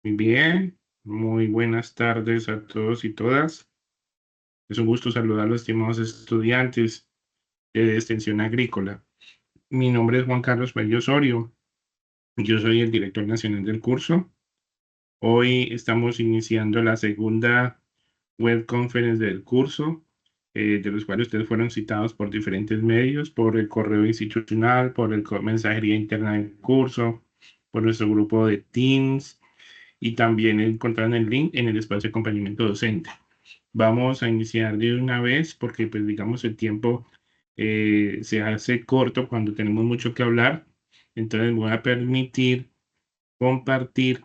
Muy bien, muy buenas tardes a todos y todas. Es un gusto saludar a los estimados estudiantes de Extensión Agrícola. Mi nombre es Juan Carlos Bello Osorio. Yo soy el director nacional del curso. Hoy estamos iniciando la segunda web conference del curso, de los cuales ustedes fueron citados por diferentes medios, por el correo institucional, por el mensajería interna del curso, por nuestro grupo de Teams y también encontrarán el link en el espacio de acompañamiento docente. Vamos a iniciar de una vez porque, pues, digamos, el tiempo se hace corto cuando tenemos mucho que hablar. Entonces, voy a permitir compartir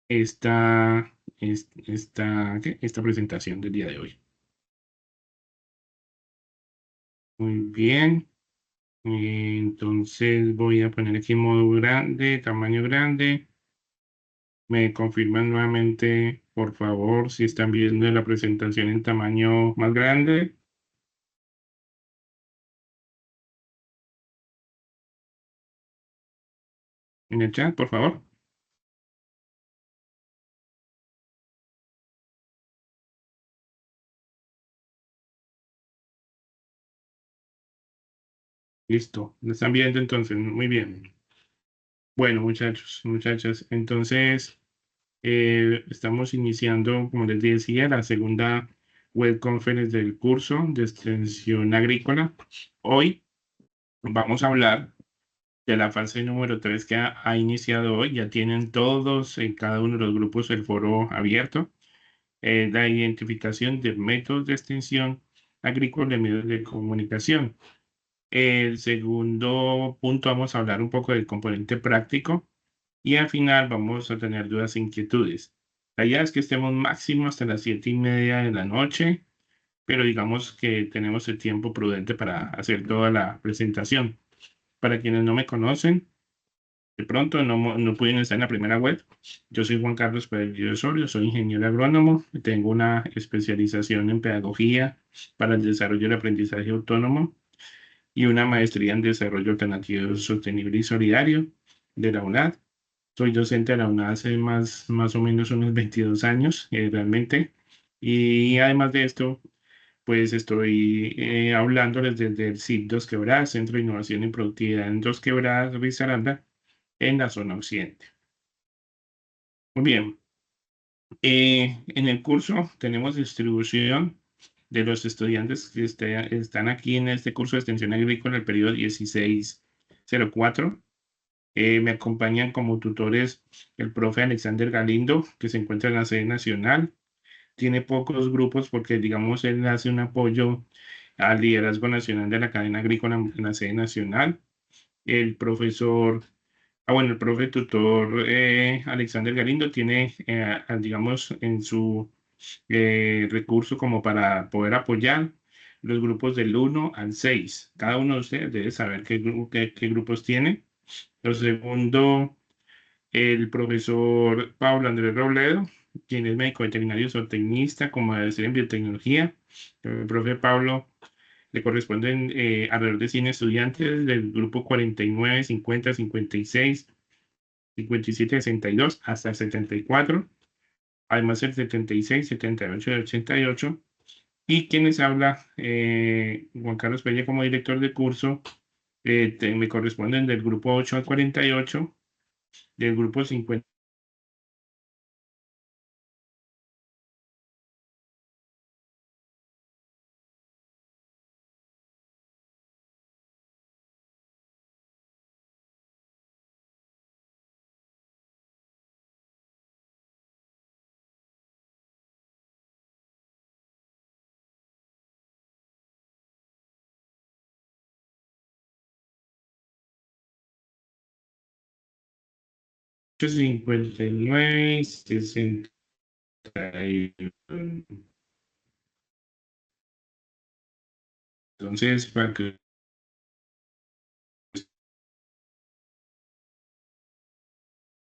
esta presentación del día de hoy. Muy bien. Entonces, voy a poner aquí modo grande, tamaño grande. Me confirman nuevamente, por favor, si están viendo la presentación en tamaño más grande en el chat, por favor. Listo, lo están viendo entonces, muy bien. Bueno, muchachos, muchachas, entonces estamos iniciando, como les decía, la segunda web conference del curso de extensión agrícola. Hoy vamos a hablar de la fase número 3 que ha iniciado hoy. Ya tienen todos en cada uno de los grupos el foro abierto. La identificación de métodos de extensión agrícola y medios de comunicación. El segundo punto vamos a hablar un poco del componente práctico y al final vamos a tener dudas e inquietudes. La idea es que estemos máximo hasta las 7:30 de la noche, pero digamos que tenemos el tiempo prudente para hacer toda la presentación. Para quienes no me conocen, de pronto no pudieron estar en la primera web. Yo soy Juan Carlos Pérez Osorio, soy ingeniero agrónomo, tengo una especialización en pedagogía para el desarrollo del aprendizaje autónomo y una maestría en desarrollo alternativo sostenible y solidario de la UNAD. Soy docente de la UNAD hace más o menos unos 22 años, realmente. Y además de esto, pues estoy hablándoles desde el CIP Dos Quebradas, Centro de Innovación y Productividad en Dos Quebradas, Risaralda, en la zona occidente. Muy bien. En el curso tenemos distribución de los estudiantes que están aquí en este curso de extensión agrícola, el periodo 1604. Me acompañan como tutores el profe Alexander Galindo, que se encuentra en la sede nacional. Tiene pocos grupos porque, digamos, él hace un apoyo al liderazgo nacional de la cadena agrícola en la sede nacional. El profesor, bueno, el profe tutor Alexander Galindo tiene, digamos, en su recurso como para poder apoyar los grupos del 1 al 6. Cada uno de ustedes debe saber qué grupos tiene. Lo segundo, el profesor Pablo Andrés Robledo, quien es médico veterinario zootecnista como maestría en biotecnología. El profe Pablo le corresponden alrededor de 100 estudiantes del grupo 49, 50, 56, 57, 62 hasta el 74, además el 76, 78 y 88. Y quienes habla, Juan Carlos Pelle como director de curso, me corresponden del grupo 8 al 48, del grupo 50. Ocho, 59, 61. Entonces, para que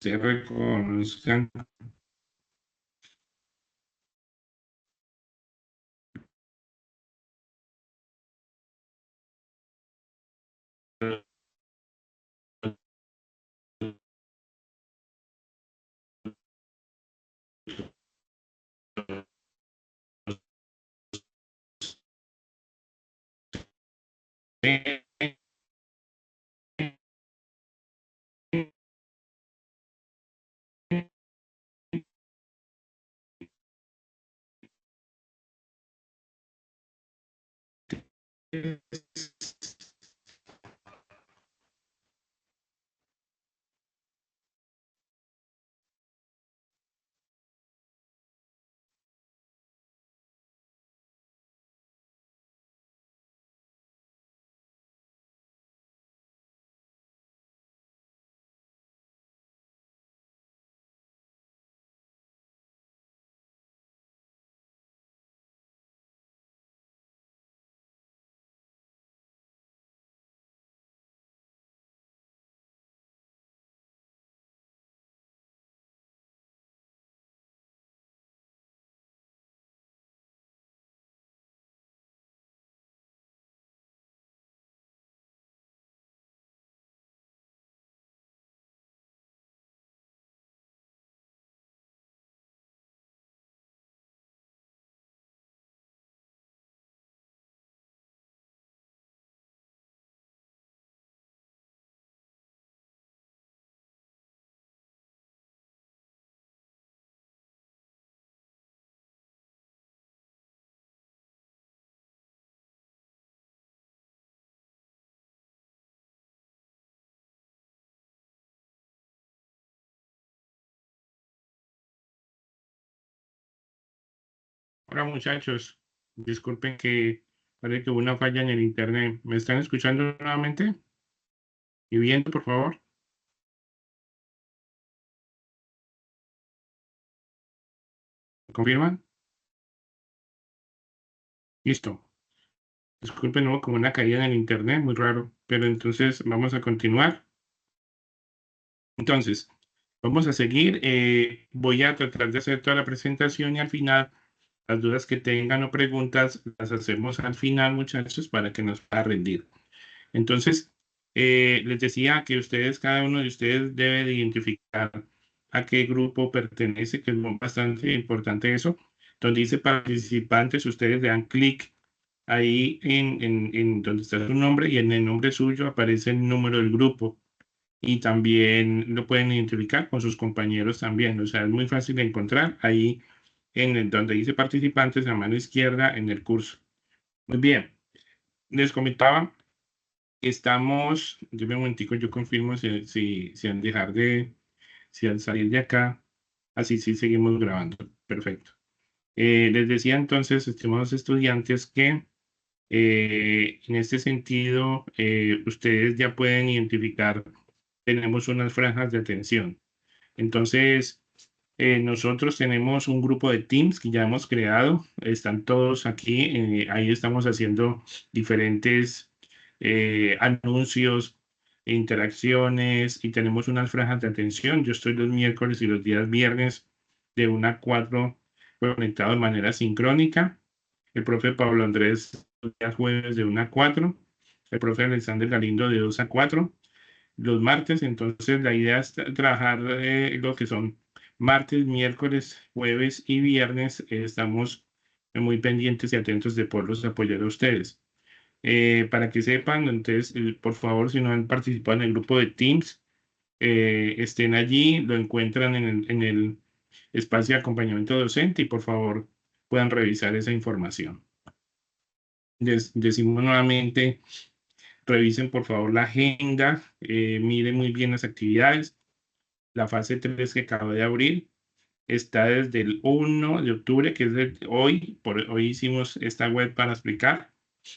se reconozcan, Hola muchachos, disculpen que parece que hubo una falla en el internet. ¿Me están escuchando nuevamente? ¿Y viendo, por favor? ¿Confirman? Listo. Disculpen, hubo como una caída en el internet, muy raro. Pero entonces vamos a continuar. Entonces, vamos a seguir. Voy a tratar de hacer toda la presentación y al final, las dudas que tengan o preguntas, las hacemos al final, muchachos, para que nos pueda rendir. Entonces, les decía que ustedes, cada uno de ustedes debe de identificar a qué grupo pertenece, que es bastante importante eso. Donde dice participantes, ustedes le dan clic ahí en donde está su nombre y en el nombre suyo aparece el número del grupo. Y también lo pueden identificar con sus compañeros también. O sea, es muy fácil de encontrar ahí donde dice participantes a mano izquierda en el curso. Muy bien. Les comentaba. Estamos, yo un momentico, yo confirmo si al dejar de, si al salir de acá, así sí seguimos grabando. Perfecto. Les decía entonces, estimados estudiantes, que en este sentido, ustedes ya pueden identificar, tenemos unas franjas de atención. Entonces, nosotros tenemos un grupo de Teams que ya hemos creado, están todos aquí, ahí estamos haciendo diferentes anuncios, interacciones y tenemos unas franjas de atención. Yo estoy los miércoles y los días viernes de 1 a 4 conectado de manera sincrónica. El profe Pablo Andrés los días jueves de 1 a 4, el profe Alexander Galindo de 2 a 4 los martes. Entonces, la idea es trabajar lo que son martes, miércoles, jueves y viernes. Estamos muy pendientes y atentos de poderlos apoyar a ustedes. Para que sepan, entonces, por favor, si no han participado en el grupo de Teams, estén allí, lo encuentran en el espacio de acompañamiento docente y por favor puedan revisar esa información. Decimos nuevamente, revisen por favor la agenda, miren muy bien las actividades. La fase 3 que acaba de abrir está desde el 1 de octubre, que es hoy. Hoy hicimos esta web para explicar,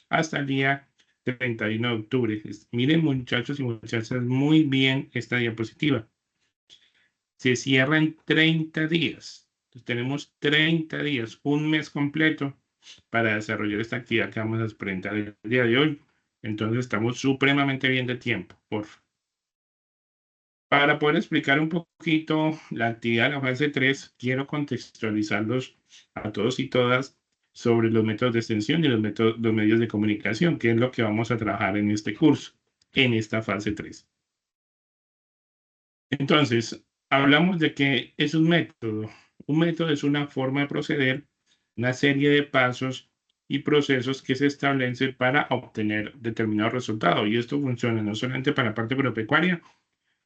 hasta el día 31 de octubre. Miren, muchachos y muchachas, muy bien esta diapositiva. Se cierra en 30 días. Entonces, tenemos 30 días, un mes completo para desarrollar esta actividad que vamos a presentar el día de hoy. Entonces, estamos supremamente bien de tiempo. Para poder explicar un poquito la actividad de la fase 3, quiero contextualizarlos a todos y todas sobre los métodos de extensión y los medios de comunicación, que es lo que vamos a trabajar en este curso, en esta fase 3. Entonces, hablamos de que es un método. Un método es una forma de proceder, una serie de pasos y procesos que se establecen para obtener determinado resultado. Y esto funciona no solamente para la parte agropecuaria,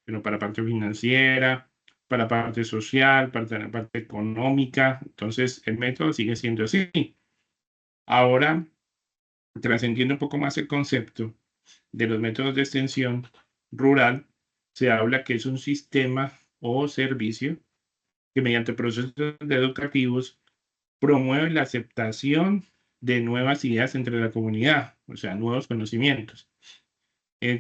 sino para la parte financiera, para la parte social, para la parte económica. Entonces, el método sigue siendo así. Ahora, trascendiendo un poco más el concepto de los métodos de extensión rural, se habla que es un sistema o servicio que mediante procesos educativos promueve la aceptación de nuevas ideas entre la comunidad, o sea, nuevos conocimientos,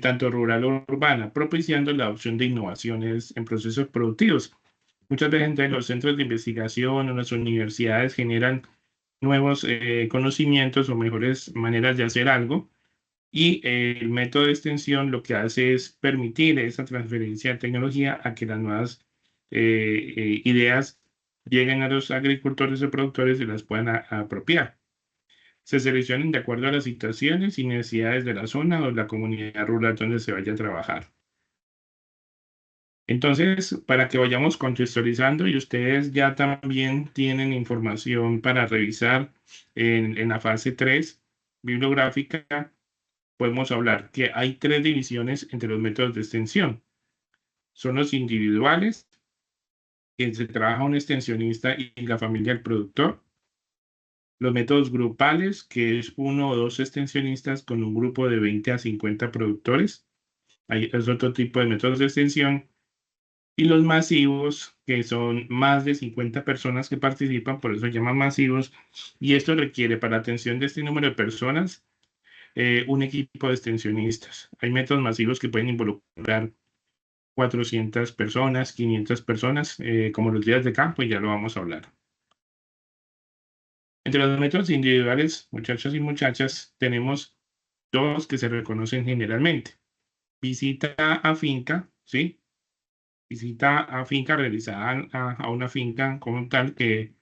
tanto rural o urbana, propiciando la adopción de innovaciones en procesos productivos. Muchas veces entre los centros de investigación o las universidades generan nuevos conocimientos o mejores maneras de hacer algo, y el método de extensión lo que hace es permitir esa transferencia de tecnología a que las nuevas ideas lleguen a los agricultores o productores y las puedan apropiar. Se seleccionan de acuerdo a las situaciones y necesidades de la zona o la comunidad rural donde se vaya a trabajar. Entonces, para que vayamos contextualizando y ustedes ya también tienen información para revisar en la fase 3 bibliográfica, podemos hablar que hay tres divisiones entre los métodos de extensión. Son los individuales, que se trabaja un extensionista y la familia del productor. Los métodos grupales, que es uno o dos extensionistas con un grupo de 20 a 50 productores. Es otro tipo de métodos de extensión. Y los masivos, que son más de 50 personas que participan, por eso se llaman masivos. Y esto requiere para la atención de este número de personas un equipo de extensionistas. Hay métodos masivos que pueden involucrar 400 personas, 500 personas, como los días de campo, y ya lo vamos a hablar. Entre los métodos individuales, muchachos y muchachas, tenemos dos que se reconocen generalmente. Visita a finca, ¿sí? Visita a finca realizada a una finca como tal, que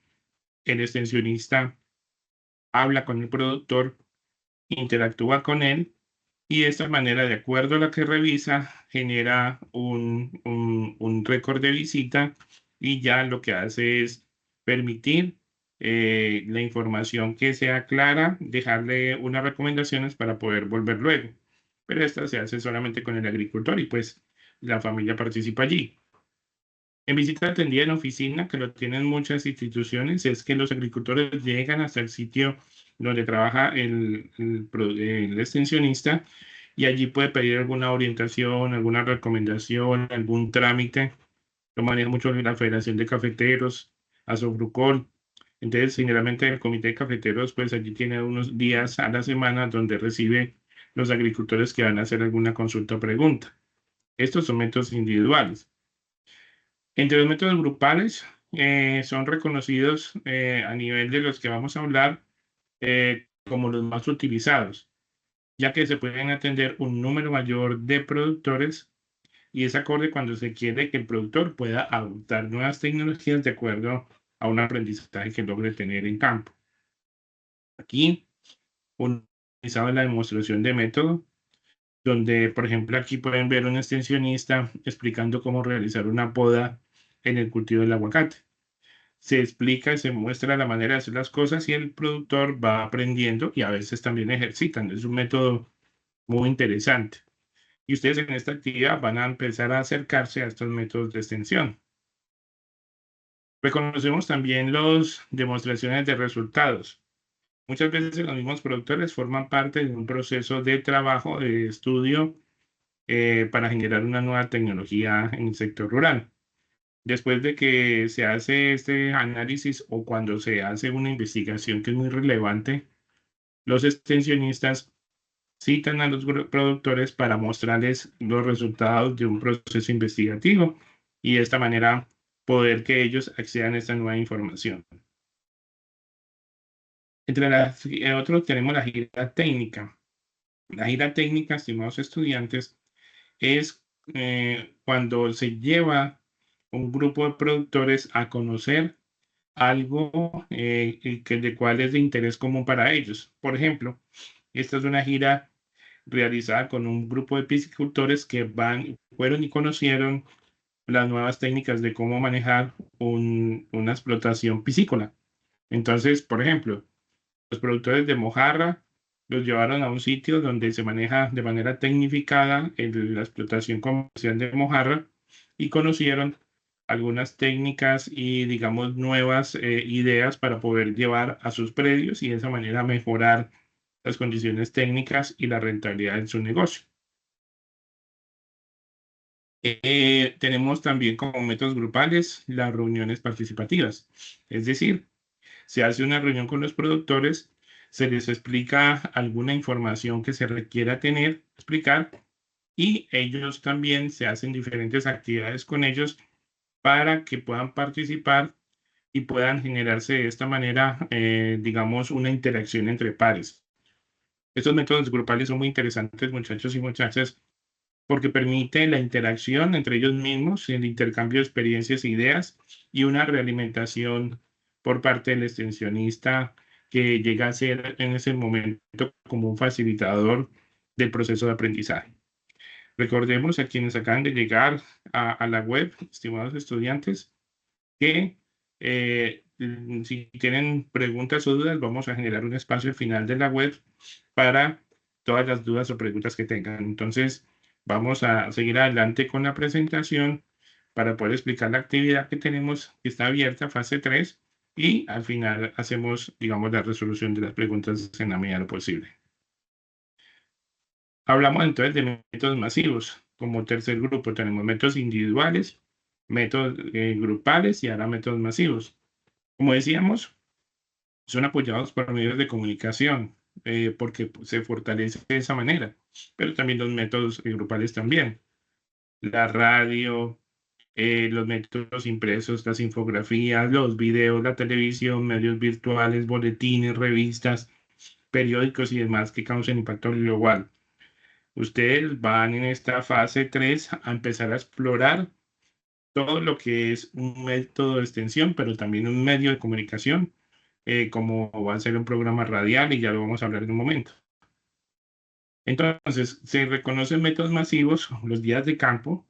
el extensionista habla con el productor, interactúa con él, y de esta manera, de acuerdo a la que revisa, genera un récord de visita, y ya lo que hace es permitir la información que sea clara, dejarle unas recomendaciones para poder volver luego. Pero esta se hace solamente con el agricultor y pues la familia participa allí. En visita atendida en oficina, que lo tienen muchas instituciones, es que los agricultores llegan hasta el sitio donde trabaja el extensionista, y allí puede pedir alguna orientación, alguna recomendación, algún trámite. Lo maneja mucho la Federación de Cafeteros, Asofrucol. Entonces, generalmente el Comité de Cafeteros, pues allí tiene unos días a la semana donde recibe los agricultores que van a hacer alguna consulta o pregunta. Estos son métodos individuales. Entre los métodos grupales, son reconocidos a nivel de los que vamos a hablar como los más utilizados, ya que se pueden atender un número mayor de productores, y es acorde cuando se quiere que el productor pueda adoptar nuevas tecnologías de acuerdo a un aprendizaje que logre tener en campo. Aquí, utilizado en la demostración de método, donde, por ejemplo, aquí pueden ver un extensionista explicando cómo realizar una poda en el cultivo del aguacate. Se explica y se muestra la manera de hacer las cosas, y el productor va aprendiendo y a veces también ejercitan. Es un método muy interesante. Y ustedes en esta actividad van a empezar a acercarse a estos métodos de extensión. Reconocemos también las demostraciones de resultados. Muchas veces los mismos productores forman parte de un proceso de trabajo, de estudio, para generar una nueva tecnología en el sector rural. Después de que se hace este análisis o cuando se hace una investigación que es muy relevante, los extensionistas citan a los productores para mostrarles los resultados de un proceso investigativo, y de esta manera poder que ellos accedan a esta nueva información. Entre las otros tenemos la gira técnica. La gira técnica, estimados estudiantes, es cuando se lleva un grupo de productores a conocer algo de cuál es de interés común para ellos. Por ejemplo, esta es una gira realizada con un grupo de piscicultores que fueron y conocieron las nuevas técnicas de cómo manejar una explotación piscícola. Entonces, por ejemplo, los productores de mojarra los llevaron a un sitio donde se maneja de manera tecnificada la explotación comercial de mojarra y conocieron algunas técnicas y, digamos, nuevas ideas para poder llevar a sus predios y de esa manera mejorar las condiciones técnicas y la rentabilidad de su negocio. Tenemos también como métodos grupales las reuniones participativas, es decir, se hace una reunión con los productores, se les explica alguna información que se requiera explicar, y ellos también se hacen diferentes actividades con ellos para que puedan participar y puedan generarse de esta manera, digamos, una interacción entre pares. Estos métodos grupales son muy interesantes, muchachos y muchachas, porque permite la interacción entre ellos mismos, el intercambio de experiencias e ideas y una realimentación por parte del extensionista que llega a ser en ese momento como un facilitador del proceso de aprendizaje. Recordemos a quienes acaban de llegar a la web, estimados estudiantes, que si tienen preguntas o dudas, vamos a generar un espacio al final de la web para todas las dudas o preguntas que tengan. Entonces, vamos a seguir adelante con la presentación para poder explicar la actividad que tenemos, que está abierta, fase 3, y al final hacemos, digamos, la resolución de las preguntas en la medida de lo posible. Hablamos entonces de métodos masivos. Como tercer grupo tenemos métodos individuales, métodos grupales y ahora métodos masivos. Como decíamos, son apoyados por medios de comunicación, porque se fortalece de esa manera, pero también los métodos grupales también. La radio, los métodos impresos, las infografías, los videos, la televisión, medios virtuales, boletines, revistas, periódicos y demás que causan impacto global. Ustedes van en esta fase 3 a empezar a explorar todo lo que es un método de extensión, pero también un medio de comunicación, como va a ser un programa radial, y ya lo vamos a hablar en un momento. Entonces, se reconocen métodos masivos, los días de campo,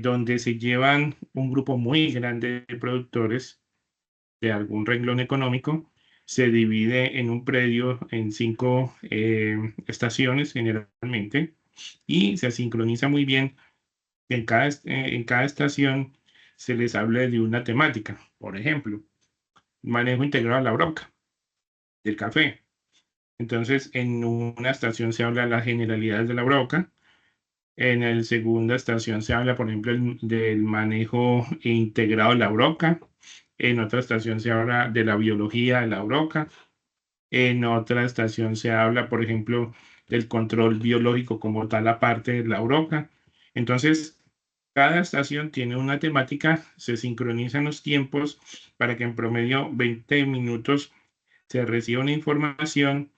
donde se llevan un grupo muy grande de productores de algún renglón económico, se divide en un predio en 5 estaciones generalmente, y se sincroniza muy bien. En cada estación se les habla de una temática. Por ejemplo, manejo integrado de la broca, del café. Entonces, en una estación se habla de las generalidades de la broca. En la segunda estación se habla, por ejemplo, del manejo integrado de la broca. En otra estación se habla de la biología de la broca. En otra estación se habla, por ejemplo, del control biológico como tal, aparte de la broca. Entonces, cada estación tiene una temática, se sincronizan los tiempos para que en promedio 20 minutos se reciba una información,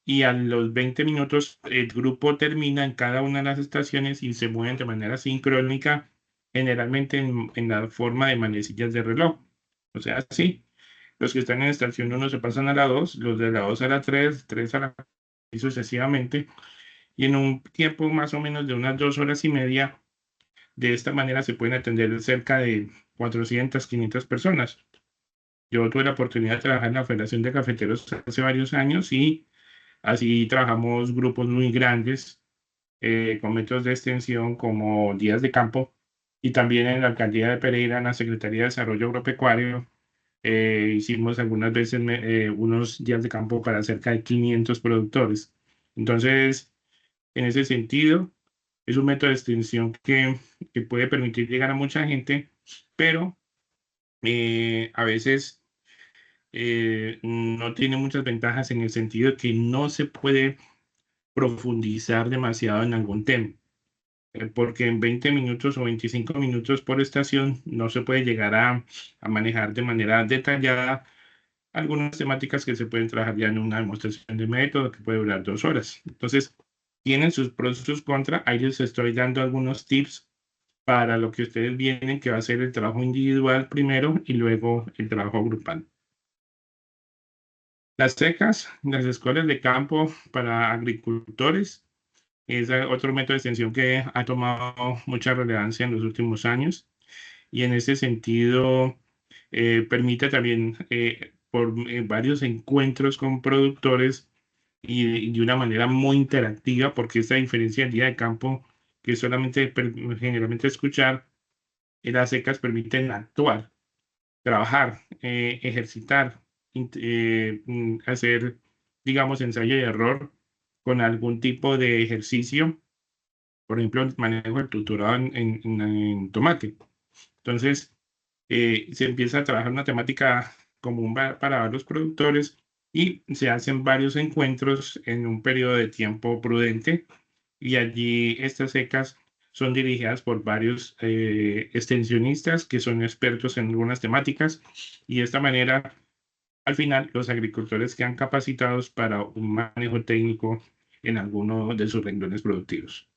y a los 20 minutos el grupo termina en cada una de las estaciones y se mueven de manera sincrónica, generalmente en la forma de manecillas de reloj. O sea, sí, los que están en estación 1 se pasan a la 2, los de la 2 a la 3, 3 a la 4 y sucesivamente, y en un tiempo más o menos de unas 2 horas y media. De esta manera se pueden atender cerca de 400, 500 personas. Yo tuve la oportunidad de trabajar en la Federación de Cafeteros hace varios años, y así trabajamos grupos muy grandes, con métodos de extensión como días de campo, y también en la alcaldía de Pereira, en la Secretaría de Desarrollo Agropecuario, hicimos algunas veces unos días de campo para cerca de 500 productores. Entonces, en ese sentido, es un método de extensión que puede permitir llegar a mucha gente, pero a veces no tiene muchas ventajas en el sentido de que no se puede profundizar demasiado en algún tema, porque en 20 minutos o 25 minutos por estación no se puede llegar a manejar de manera detallada algunas temáticas que se pueden trabajar ya en una demostración de método que puede durar 2 horas. Entonces, tienen sus pros y sus contras. Ahí les estoy dando algunos tips para lo que ustedes vienen, que va a ser el trabajo individual primero y luego el trabajo grupal. Las secas, las escuelas de campo para agricultores, Es otro método de extensión que ha tomado mucha relevancia en los últimos años y en ese sentido permite también por varios encuentros con productores y de una manera muy interactiva, porque esta diferencia del día de campo que solamente generalmente escuchar, las secas permiten actuar, trabajar, ejercitar, hacer, digamos, ensayo y error con algún tipo de ejercicio, por ejemplo, el manejo del tutorado en tomate. Entonces, se empieza a trabajar una temática común para los productores y se hacen varios encuentros en un periodo de tiempo prudente y allí estas secas son dirigidas por varios extensionistas que son expertos en algunas temáticas y de esta manera, al final, los agricultores quedan capacitados para un manejo técnico en alguno de sus renglones productivos.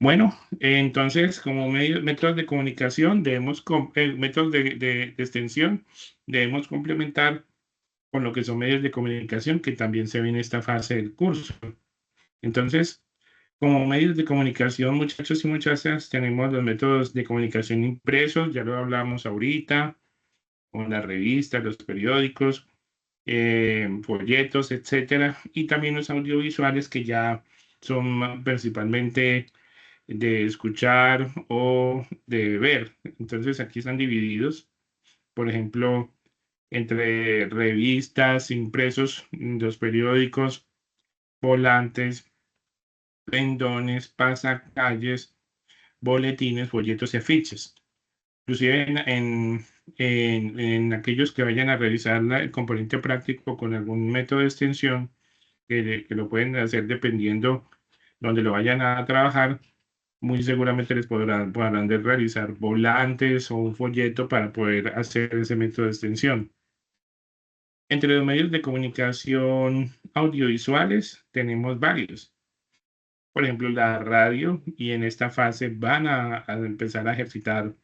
Bueno, entonces, como métodos de comunicación, métodos de extensión, debemos complementar con lo que son medios de comunicación, que también se ve en esta fase del curso. Entonces, como medios de comunicación, muchachos y muchachas, tenemos los métodos de comunicación impresos, ya lo hablamos ahorita, con las revistas, los periódicos, folletos, etcétera, y también los audiovisuales que ya son principalmente de escuchar o de ver. Entonces aquí están divididos, por ejemplo, entre revistas, impresos, los periódicos, volantes, pendones, pasacalles, boletines, folletos y afiches. Inclusive en aquellos que vayan a realizar el componente práctico con algún método de extensión, que lo pueden hacer dependiendo donde lo vayan a trabajar, muy seguramente les podrán de realizar volantes o un folleto para poder hacer ese método de extensión. Entre los medios de comunicación audiovisuales tenemos varios. Por ejemplo, la radio, y en esta fase van a empezar a ejercitar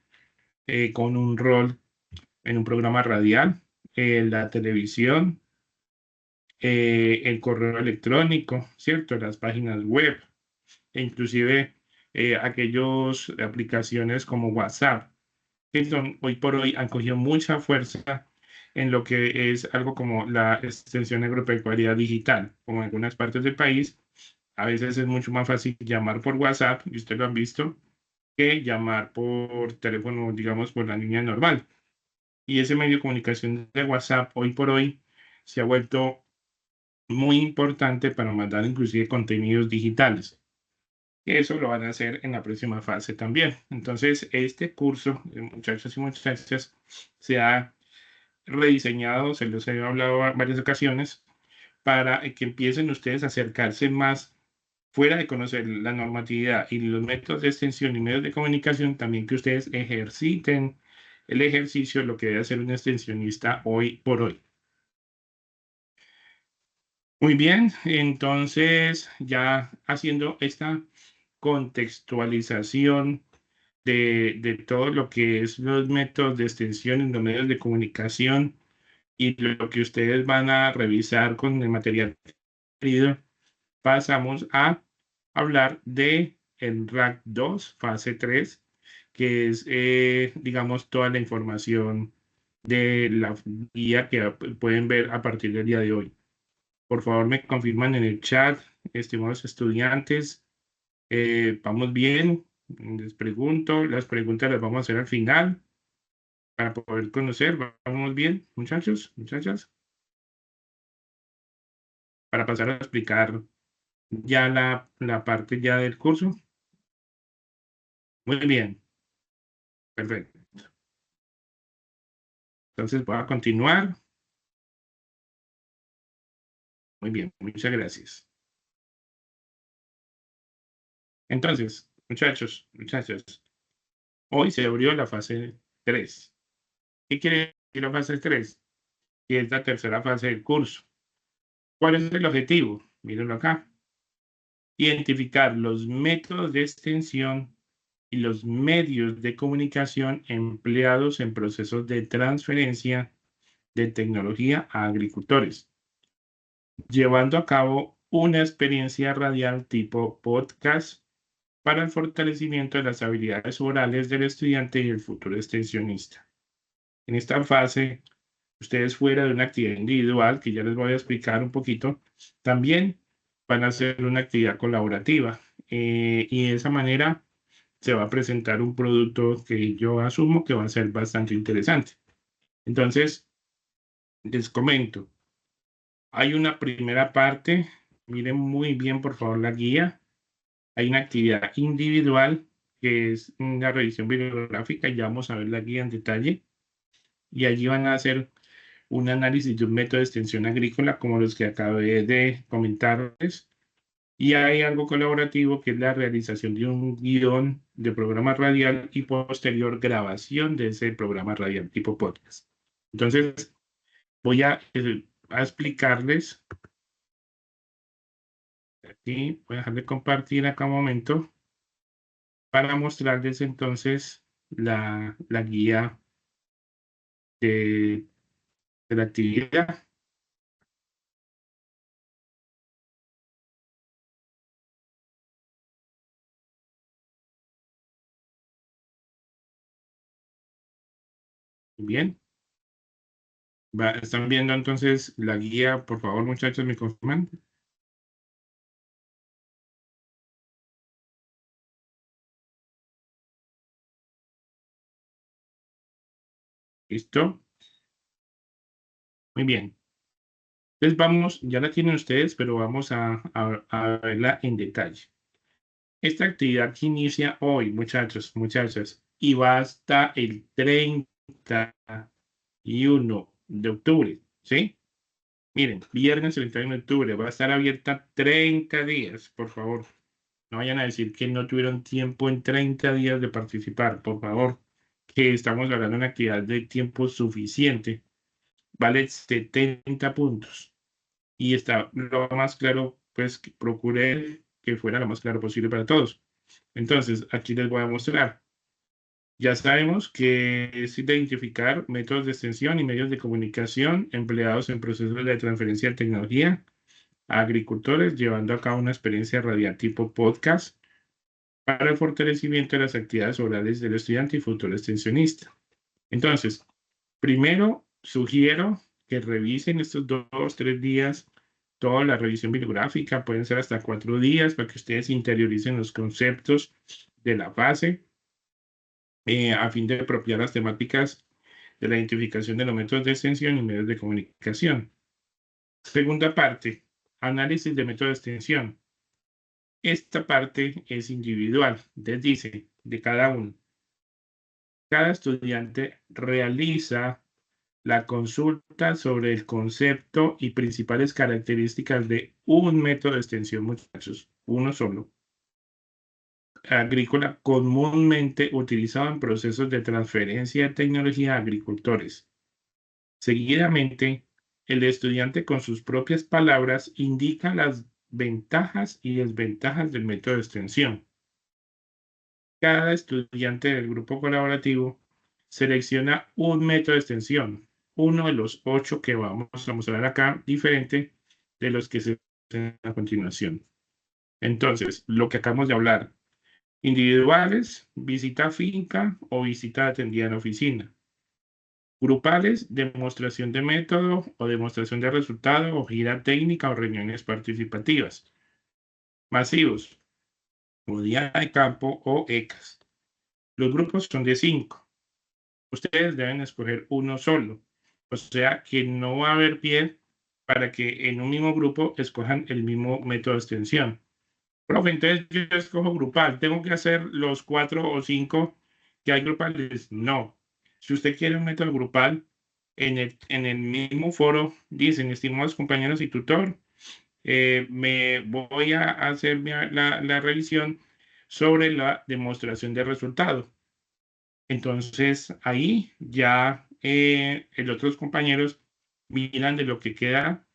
con un rol en un programa radial, la televisión, el correo electrónico, ¿cierto? Las páginas web, e inclusive aquellas aplicaciones como WhatsApp, que hoy por hoy han cogido mucha fuerza en lo que es algo como la extensión agropecuaria digital, como en algunas partes del país. A veces es mucho más fácil llamar por WhatsApp, y ustedes lo han visto, que llamar por teléfono, digamos, por la línea normal. Y ese medio de comunicación de WhatsApp hoy por hoy se ha vuelto muy importante para mandar inclusive contenidos digitales. Eso lo van a hacer en la próxima fase también. Entonces, este curso, muchachos y muchachas, se ha rediseñado, se los he hablado en varias ocasiones, para que empiecen ustedes a acercarse más fuera de conocer la normatividad y los métodos de extensión y medios de comunicación, también que ustedes ejerciten el ejercicio, lo que debe hacer un extensionista hoy por hoy. Muy bien, entonces ya haciendo esta contextualización de todo lo que es los métodos de extensión en los medios de comunicación y lo que ustedes van a revisar con el material referido, pasamos a hablar de el RAC 2, fase 3, que es, digamos, toda la información de la guía que pueden ver a partir del día de hoy. Por favor, me confirman en el chat, estimados estudiantes, vamos bien. Les pregunto, las preguntas las vamos a hacer al final para poder conocer. Vamos bien, muchachos, muchachas, para pasar a explicar ya la parte ya del curso. Muy bien, perfecto. Entonces voy a continuar. Muy bien, muchas gracias. Entonces, muchachos, muchachas, hoy se abrió la fase 3. ¿Qué quiere decir la fase 3? Que es la tercera fase del curso. ¿Cuál es el objetivo? Mírenlo acá. Identificar los métodos de extensión y los medios de comunicación empleados en procesos de transferencia de tecnología a agricultores, llevando a cabo una experiencia radial tipo podcast para el fortalecimiento de las habilidades orales del estudiante y el futuro extensionista. En esta fase, ustedes fuera de una actividad individual, que ya les voy a explicar un poquito, también van a hacer una actividad colaborativa y de esa manera se va a presentar un producto que yo asumo que va a ser bastante interesante. Entonces, les comento, hay una primera parte, miren muy bien por favor la guía, hay una actividad individual que es una revisión bibliográfica, ya vamos a ver la guía en detalle, y allí van a hacer un análisis de un método de extensión agrícola como los que acabé de comentarles. Y hay algo colaborativo que es la realización de un guión de programa radial y posterior grabación de ese programa radial tipo podcast. Entonces, voy a explicarles, aquí voy a dejar de compartir acá un momento para mostrarles entonces la guía de, de la actividad. Bien. ¿Están viendo entonces la guía? Por favor, muchachos, me confirman. ¿Listo? Muy bien. Entonces vamos, ya la tienen ustedes, pero vamos a verla en detalle. Esta actividad que inicia hoy, muchachos, muchachas, y va hasta el 31 de octubre, ¿sí? Miren, viernes 31 de octubre, va a estar abierta 30 días, por favor. No vayan a decir que no tuvieron tiempo en 30 días de participar, por favor, que estamos hablando de una actividad de tiempo suficiente. Vale 70 puntos. Y está lo más claro, pues que procuré que fuera lo más claro posible para todos. Entonces, aquí les voy a mostrar. Ya sabemos que es identificar métodos de extensión y medios de comunicación empleados en procesos de transferencia de tecnología a agricultores, llevando a cabo una experiencia radial tipo podcast para el fortalecimiento de las actividades orales del estudiante y futuro extensionista. Entonces, primero sugiero que revisen estos 2, 3 días toda la revisión bibliográfica, pueden ser hasta 4 días para que ustedes interioricen los conceptos de la fase a fin de apropiar las temáticas de la identificación de los métodos de extensión y medios de comunicación. Segunda parte, análisis de método de extensión. Esta parte es individual, les dice, de cada uno. Cada estudiante realiza la consulta sobre el concepto y principales características de un método de extensión, muchachos, uno solo, agrícola comúnmente utilizado en procesos de transferencia de tecnología a agricultores. Seguidamente, el estudiante con sus propias palabras indica las ventajas y desventajas del método de extensión. Cada estudiante del grupo colaborativo selecciona un método de extensión, uno de los 8 que vamos a mostrar acá, diferente de los que se ven a continuación. Entonces, lo que acabamos de hablar, individuales, visita a finca o visita atendida en oficina. Grupales, demostración de método o demostración de resultado o gira técnica o reuniones participativas. Masivos, o día de campo o ECAS. Los grupos son de 5. Ustedes deben escoger uno solo. O sea que no va a haber pie para que en un mismo grupo escojan el mismo método de extensión. Profe, entonces yo escojo grupal. ¿Tengo que hacer los 4 o 5 que hay grupales? No. Si usted quiere un método grupal, en el mismo foro dicen, estimados compañeros y tutor, me voy a hacer la revisión sobre la demostración de resultado. Entonces ahí ya los otros compañeros miran de lo que queda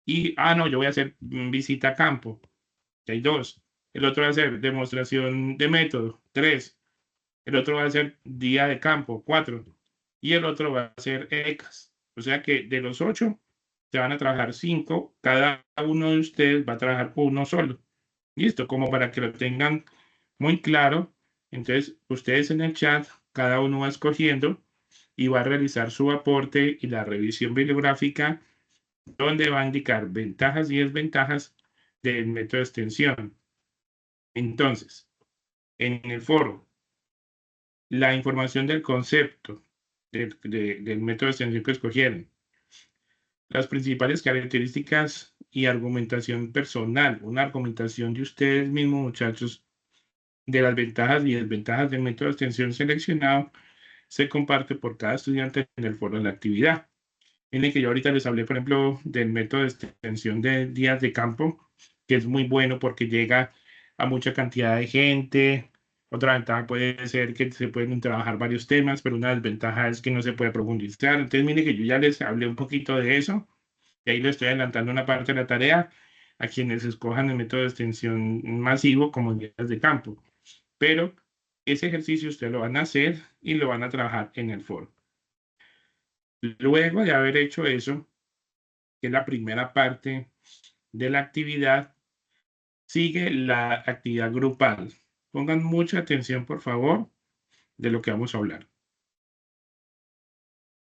y, no, yo voy a hacer visita a campo, que hay 2. El otro va a hacer demostración de método, 3. El otro va a hacer día de campo, 4. Y el otro va a hacer ECAS. O sea que de los 8, se van a trabajar 5, cada uno de ustedes va a trabajar con uno solo. Listo, como para que lo tengan muy claro. Entonces, ustedes en el chat, cada uno va escogiendo y va a realizar su aporte y la revisión bibliográfica, donde va a indicar ventajas y desventajas del método de extensión. Entonces, en el foro, la información del concepto del método de extensión que escogieron, las principales características y argumentación personal, una argumentación de ustedes mismos, muchachos, de las ventajas y desventajas del método de extensión seleccionado, se comparte por cada estudiante en el foro de la actividad. En el que yo ahorita les hablé, por ejemplo, del método de extensión de días de campo, que es muy bueno porque llega a mucha cantidad de gente. Otra ventaja puede ser que se pueden trabajar varios temas, pero una desventaja es que no se puede profundizar. Entonces, mire que yo ya les hablé un poquito de eso, y ahí le estoy adelantando una parte de la tarea a quienes escojan el método de extensión masivo como días de campo. Pero ese ejercicio ustedes lo van a hacer y lo van a trabajar en el foro. Luego de haber hecho eso, que es la primera parte de la actividad, sigue la actividad grupal. Pongan mucha atención, por favor, de lo que vamos a hablar.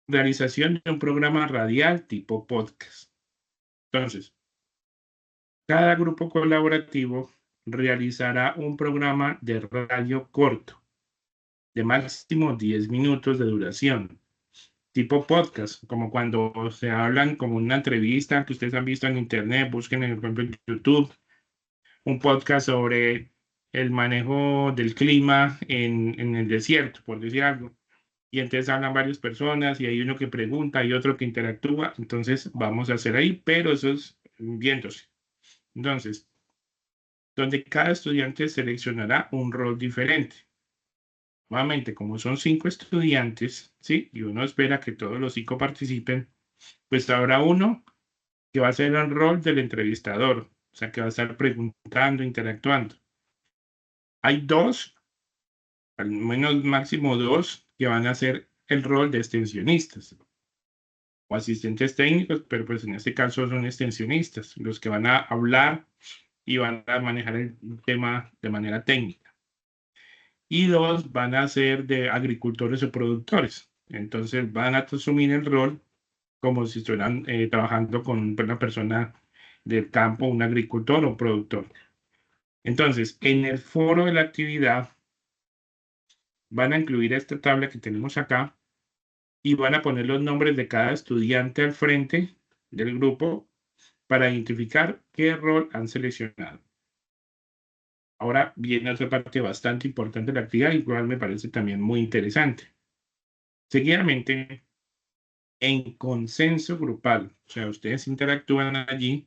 Realización de un programa radial tipo podcast. Entonces, cada grupo colaborativo realizará un programa de radio corto, de máximo 10 minutos de duración, tipo podcast, como cuando se hablan como una entrevista que ustedes han visto en internet, busquen por ejemplo, en YouTube, un podcast sobre el manejo del clima en el desierto, por decir algo. Y entonces hablan varias personas y hay uno que pregunta y otro que interactúa. Entonces vamos a hacer ahí, pero eso es viéndose. Entonces, donde cada estudiante seleccionará un rol diferente. Nuevamente, como son 5 estudiantes, ¿sí? Y uno espera que todos los 5 participen, pues habrá uno que va a ser el rol del entrevistador, o sea, que va a estar preguntando, interactuando. Hay dos, al menos máximo dos, que van a hacer el rol de extensionistas o asistentes técnicos, pero pues en este caso son extensionistas, los que van a hablar y van a manejar el tema de manera técnica. Y dos van a ser de agricultores o productores. Entonces van a asumir el rol como si estuvieran trabajando con una persona del campo, un agricultor o productor. Entonces, en el foro de la actividad van a incluir esta tabla que tenemos acá y van a poner los nombres de cada estudiante al frente del grupo para identificar qué rol han seleccionado. Ahora viene otra parte bastante importante de la actividad y cual me parece también muy interesante. Seguidamente, en consenso grupal, o sea, ustedes interactúan allí,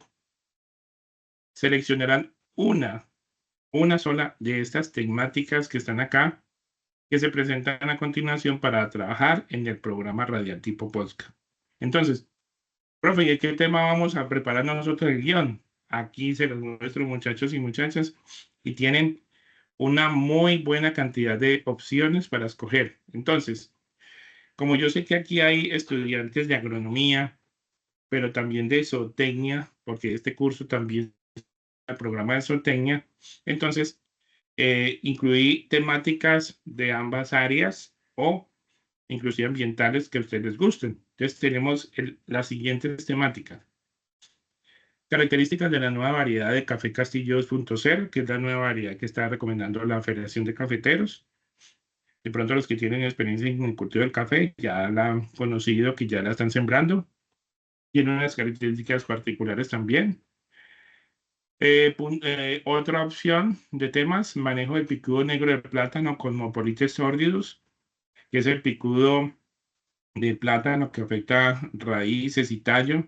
seleccionarán una sola de estas temáticas que están acá, que se presentan a continuación para trabajar en el programa radial tipo podcast. Entonces, profe, ¿y qué tema vamos a preparar nosotros el guión? Aquí se los muestro, muchachos y muchachas, y tienen una muy buena cantidad de opciones para escoger. Entonces, como yo sé que aquí hay estudiantes de agronomía, pero también de zootecnia, porque este curso también es el programa de zootecnia, entonces incluí temáticas de ambas áreas o inclusive ambientales que a ustedes les gusten. Entonces tenemos las siguientes temáticas. Características de la nueva variedad de café Castillo 2.0, que es la nueva variedad que está recomendando la Federación de Cafeteros. De pronto los que tienen experiencia en el cultivo del café ya la han conocido, que ya la están sembrando. Tiene unas características particulares también. Otra opción de temas, manejo del picudo negro de plátano con Mopolites sordidus, que es el picudo de plátano que afecta raíces y tallo,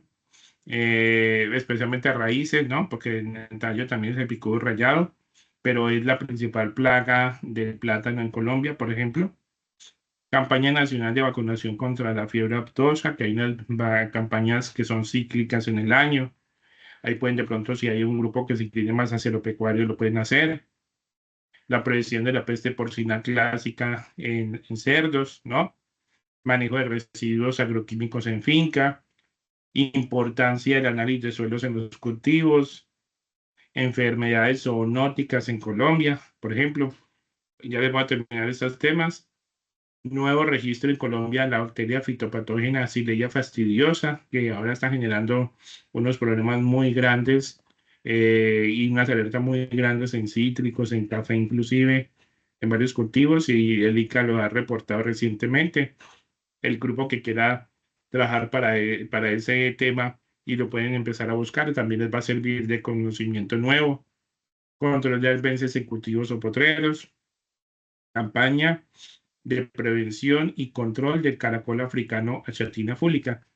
especialmente a raíces, ¿no? Porque en el tallo también es el picudo rayado, pero es la principal plaga del plátano en Colombia, por ejemplo. Campaña nacional de vacunación contra la fiebre aftosa, que hay unas campañas que son cíclicas en el año. Ahí pueden de pronto, si hay un grupo que se incline más hacia lo pecuario, lo pueden hacer. La prevención de la peste porcina clásica en cerdos, ¿no? Manejo de residuos agroquímicos en finca. importancia del análisis de suelos en los cultivos, enfermedades zoonóticas en Colombia, por ejemplo. Ya les voy a terminar estos temas. Nuevo registro en Colombia de la bacteria fitopatógena Xylella fastidiosa, que ahora está generando unos problemas muy grandes y unas alertas muy grandes en cítricos, en café inclusive, en varios cultivos, y el ICA lo ha reportado recientemente. El grupo que quiera trabajar para ese tema y lo pueden empezar a buscar, también les va a servir de conocimiento nuevo. Control de albences en cultivos o potreros, campaña de prevención y control del caracol africano Achatina fúlica.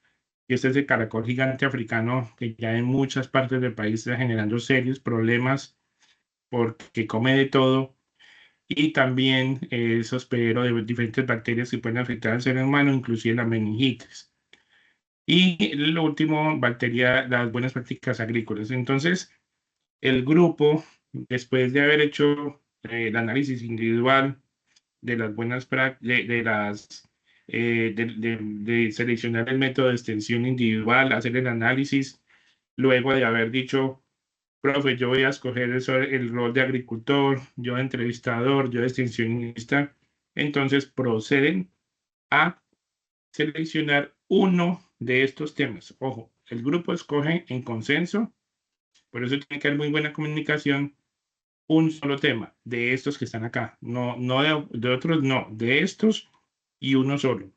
Y este es el caracol gigante africano que ya en muchas partes del país está generando serios problemas porque come de todo y también es hospedero de diferentes bacterias que pueden afectar al ser humano, inclusive la meningitis. Y lo último, bacteria, las buenas prácticas agrícolas. Entonces, el grupo, después de haber hecho el análisis individual de las buenas prácticas, de seleccionar el método de extensión individual, hacer el análisis, luego de haber dicho, profe, yo voy a escoger el rol de agricultor, yo de entrevistador, yo de extensionista, entonces proceden a seleccionar uno de estos temas. Ojo, el grupo escoge en consenso, por eso tiene que haber muy buena comunicación, un solo tema de estos que están acá, no de otros, no, de estos y uno solo.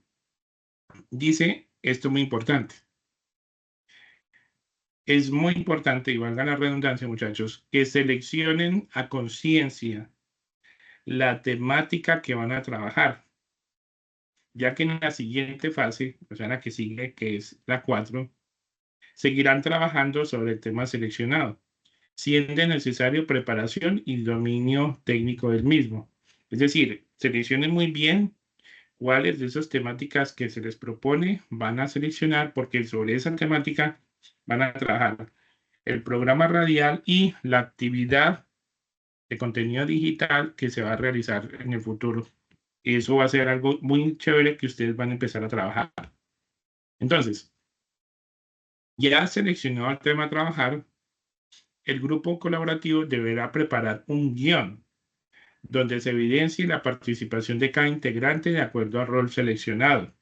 Dice esto muy importante. Es muy importante, y valga la redundancia, muchachos, que seleccionen a conciencia la temática que van a trabajar, ya que en la siguiente fase, o sea, la que sigue, que es la 4, seguirán trabajando sobre el tema seleccionado, siendo necesario preparación y dominio técnico del mismo. Es decir, seleccionen muy bien cuáles de esas temáticas que se les propone van a seleccionar, porque sobre esa temática van a trabajar el programa radial y la actividad de contenido digital que se va a realizar en el futuro. Eso va a ser algo muy chévere que ustedes van a empezar a trabajar. Entonces, ya seleccionado el tema a trabajar, el grupo colaborativo deberá preparar un guión donde se evidencie la participación de cada integrante de acuerdo al rol seleccionado.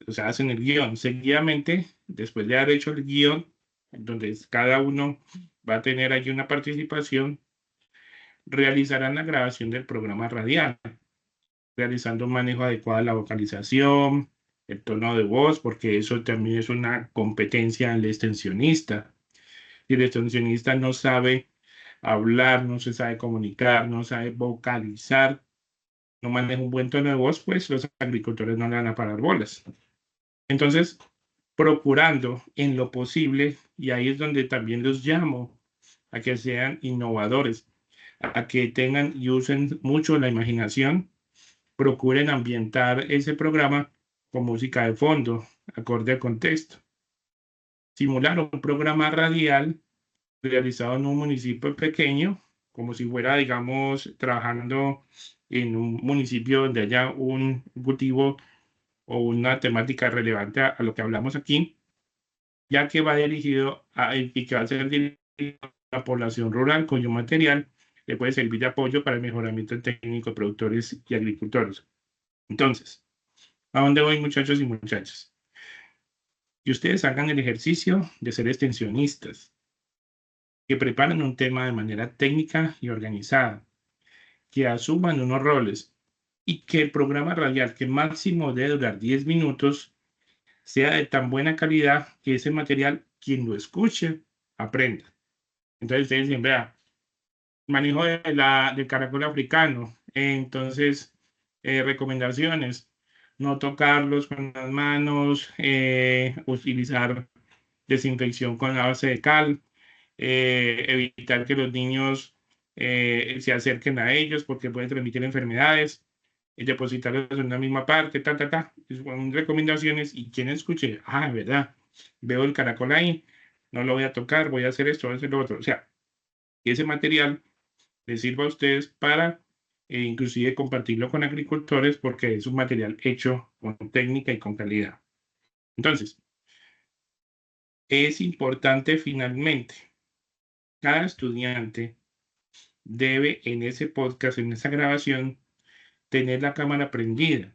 O sea, hacen el guión. Seguidamente, después de haber hecho el guión, donde cada uno va a tener allí una participación, realizarán la grabación del programa radial, realizando un manejo adecuado de la vocalización, el tono de voz, porque eso también es una competencia del extensionista. Si el extensionista no sabe hablar, no se sabe comunicar, no sabe vocalizar, no maneja un buen tono de voz, pues los agricultores no le van a parar bolas. Entonces, procurando en lo posible, y ahí es donde también los llamo a que sean innovadores, a que tengan y usen mucho la imaginación, procuren ambientar ese programa con música de fondo, acorde al contexto. Simular un programa radial realizado en un municipio pequeño, como si fuera, digamos, trabajando en un municipio donde haya un cultivo o una temática relevante a lo que hablamos aquí, ya que va dirigido y que va a ser dirigido a la población rural cuyo material le puede servir de apoyo para el mejoramiento técnico de productores y agricultores. Entonces, ¿a dónde voy, muchachos y muchachas? Que ustedes hagan el ejercicio de ser extensionistas, que preparen un tema de manera técnica y organizada, que asuman unos roles y que el programa radial, que máximo debe durar 10 minutos, sea de tan buena calidad que ese material, quien lo escuche, aprenda. Entonces ustedes dicen, vea, manejo del caracol africano, entonces recomendaciones, no tocarlos con las manos, utilizar desinfección con la base de cal, evitar que los niños se acerquen a ellos porque pueden transmitir enfermedades, depositarlos en una misma parte, Son recomendaciones y quien escuche, ¿verdad? Veo el caracol ahí, no lo voy a tocar, voy a hacer esto, voy a hacer lo otro. O sea, que ese material les sirva a ustedes para inclusive compartirlo con agricultores porque es un material hecho con técnica y con calidad. Entonces, Es importante finalmente, cada estudiante debe en ese podcast, en esa grabación, tener la cámara prendida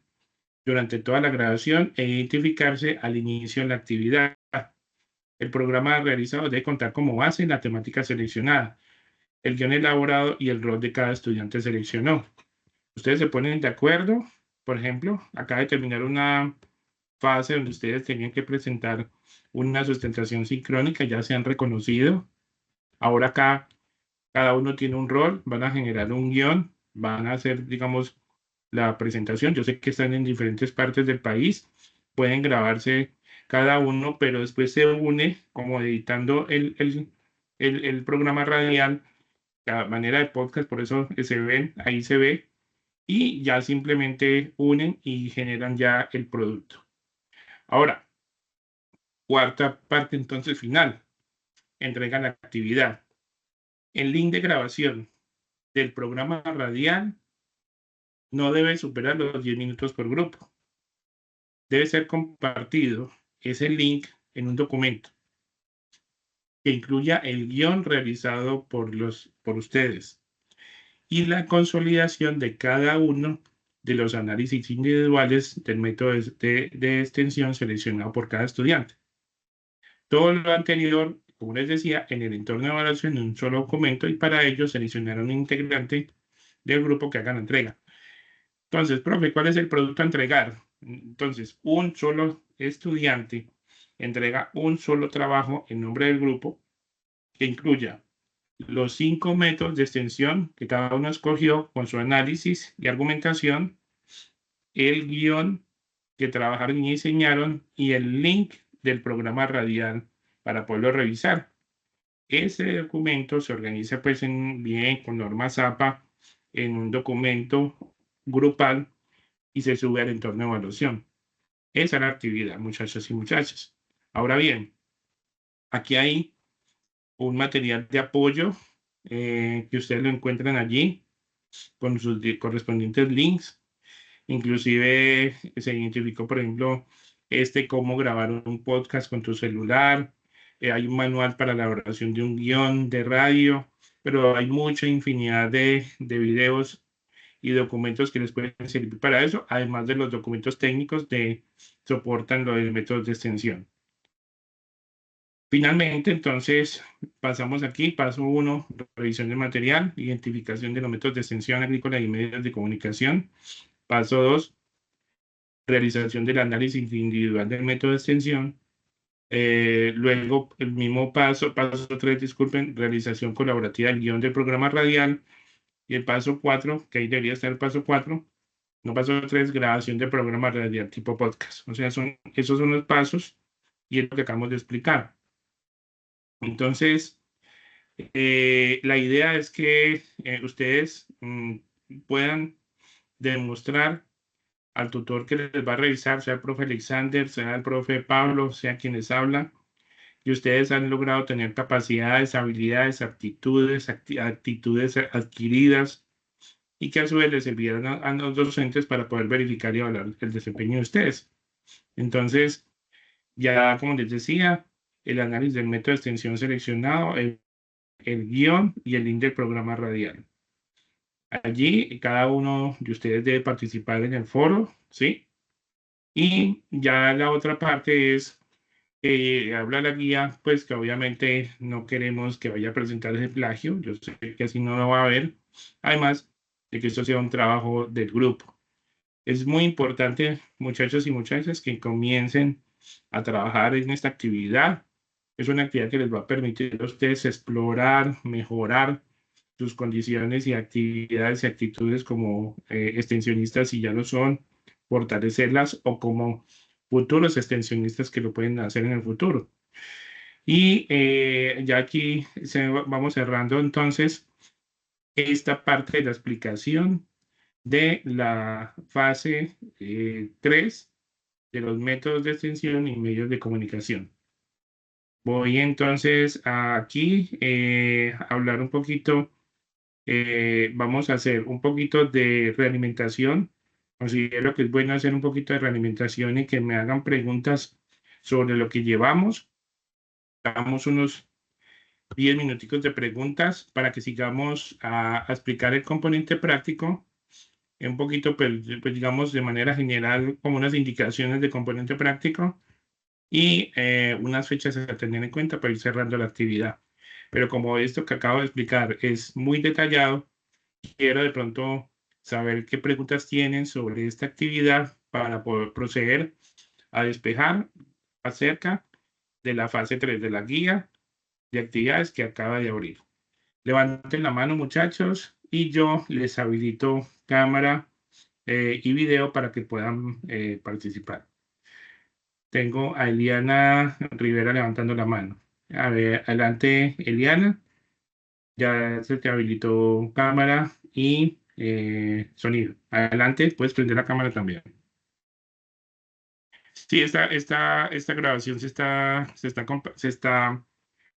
durante toda la grabación e identificarse al inicio de la actividad. El programa realizado debe contar como base la temática seleccionada, el guión elaborado y el rol de cada estudiante seleccionó. Ustedes se ponen de acuerdo, por ejemplo, acaba de terminar una fase donde ustedes tenían que presentar una sustentación sincrónica, ya se han reconocido. Ahora acá cada uno tiene un rol, van a generar un guión, van a hacer, digamos, la presentación. Yo sé que están en diferentes partes del país, pueden grabarse cada uno, pero después se une como editando el programa radial, la manera de podcast, por eso se ven, ahí se ve, y ya simplemente unen y generan ya el producto. Ahora, cuarta parte entonces final, entregan la actividad. El link de grabación del programa radial no debe superar los 10 minutos por grupo. Debe ser compartido ese link en un documento que incluya el guión realizado por ustedes y la consolidación de cada uno de los análisis individuales del método de extensión seleccionado por cada estudiante. Todo lo anterior, como les decía, en el entorno de evaluación en un solo documento y para ello seleccionar un integrante del grupo que haga la entrega. Entonces, profe, ¿cuál es el producto a entregar? Entonces, un solo estudiante entrega un solo trabajo en nombre del grupo que incluya los 5 métodos de extensión que cada uno escogió con su análisis y argumentación, el guión que trabajaron y diseñaron y el link del programa radial para poderlo revisar. Ese documento se organiza pues bien con normas APA en un documento grupal y se sube al entorno de evaluación. Esa es la actividad, muchachos y muchachas. Ahora bien, aquí hay un material de apoyo que ustedes lo encuentran allí con sus correspondientes links. Inclusive se identificó, por ejemplo, cómo grabar un podcast con tu celular. Hay un manual para la elaboración de un guión de radio, pero hay mucha infinidad de videos y documentos que les pueden servir para eso, además de los documentos técnicos de soportan los métodos de extensión. Finalmente, entonces, pasamos aquí, paso 1, revisión del material, identificación de los métodos de extensión agrícola y medios de comunicación. Paso 2, realización del análisis individual del método de extensión. Luego, el mismo paso 3, disculpen, realización colaborativa del guión del programa radial. Y el paso 4, que ahí debería estar el paso 4, no paso 3, grabación del programa radial tipo podcast. O sea, esos son los pasos y es lo que acabamos de explicar. Entonces, la idea es que ustedes puedan demostrar al tutor que les va a revisar, sea el profe Alexander, sea el profe Pablo, sea quienes hablan, que ustedes han logrado tener capacidades, habilidades, aptitudes, actitudes adquiridas y que a su vez les servirán a los docentes para poder verificar y evaluar el desempeño de ustedes. Entonces, ya como les decía, el análisis del método de extensión seleccionado, el guión y el link del programa radial. Allí cada uno de ustedes debe participar en el foro, ¿sí? Y ya la otra parte es, habla la guía, pues que obviamente no queremos que vaya a presentar ese plagio, yo sé que así no lo va a haber, además de que esto sea un trabajo del grupo. Es muy importante, muchachos y muchachas, que comiencen a trabajar en esta actividad. Es una actividad que les va a permitir a ustedes explorar, mejorar sus condiciones y actividades y actitudes como extensionistas, si ya lo son, fortalecerlas o como futuros extensionistas que lo pueden hacer en el futuro. Y ya aquí vamos cerrando entonces esta parte de la explicación de la fase 3 de los métodos de extensión y medios de comunicación. Voy entonces aquí a hablar un poquito, vamos a hacer un poquito de realimentación. Considero que es bueno hacer un poquito de realimentación y que me hagan preguntas sobre lo que llevamos damos unos 10 minuticos de preguntas para que sigamos a explicar el componente práctico, un poquito, pues, digamos, de manera general, como unas indicaciones de componente práctico y unas fechas a tener en cuenta para ir cerrando la actividad. Pero como esto que acabo de explicar es muy detallado, quiero de pronto saber qué preguntas tienen sobre esta actividad para poder proceder a despejar acerca de la fase 3 de la guía de actividades que acaba de abrir. Levanten la mano, muchachos, y yo les habilito cámara y video para que puedan participar. Tengo a Eliana Rivera levantando la mano. A ver, adelante, Eliana. Ya se te habilitó cámara y sonido. Adelante, puedes prender la cámara también. Sí, esta grabación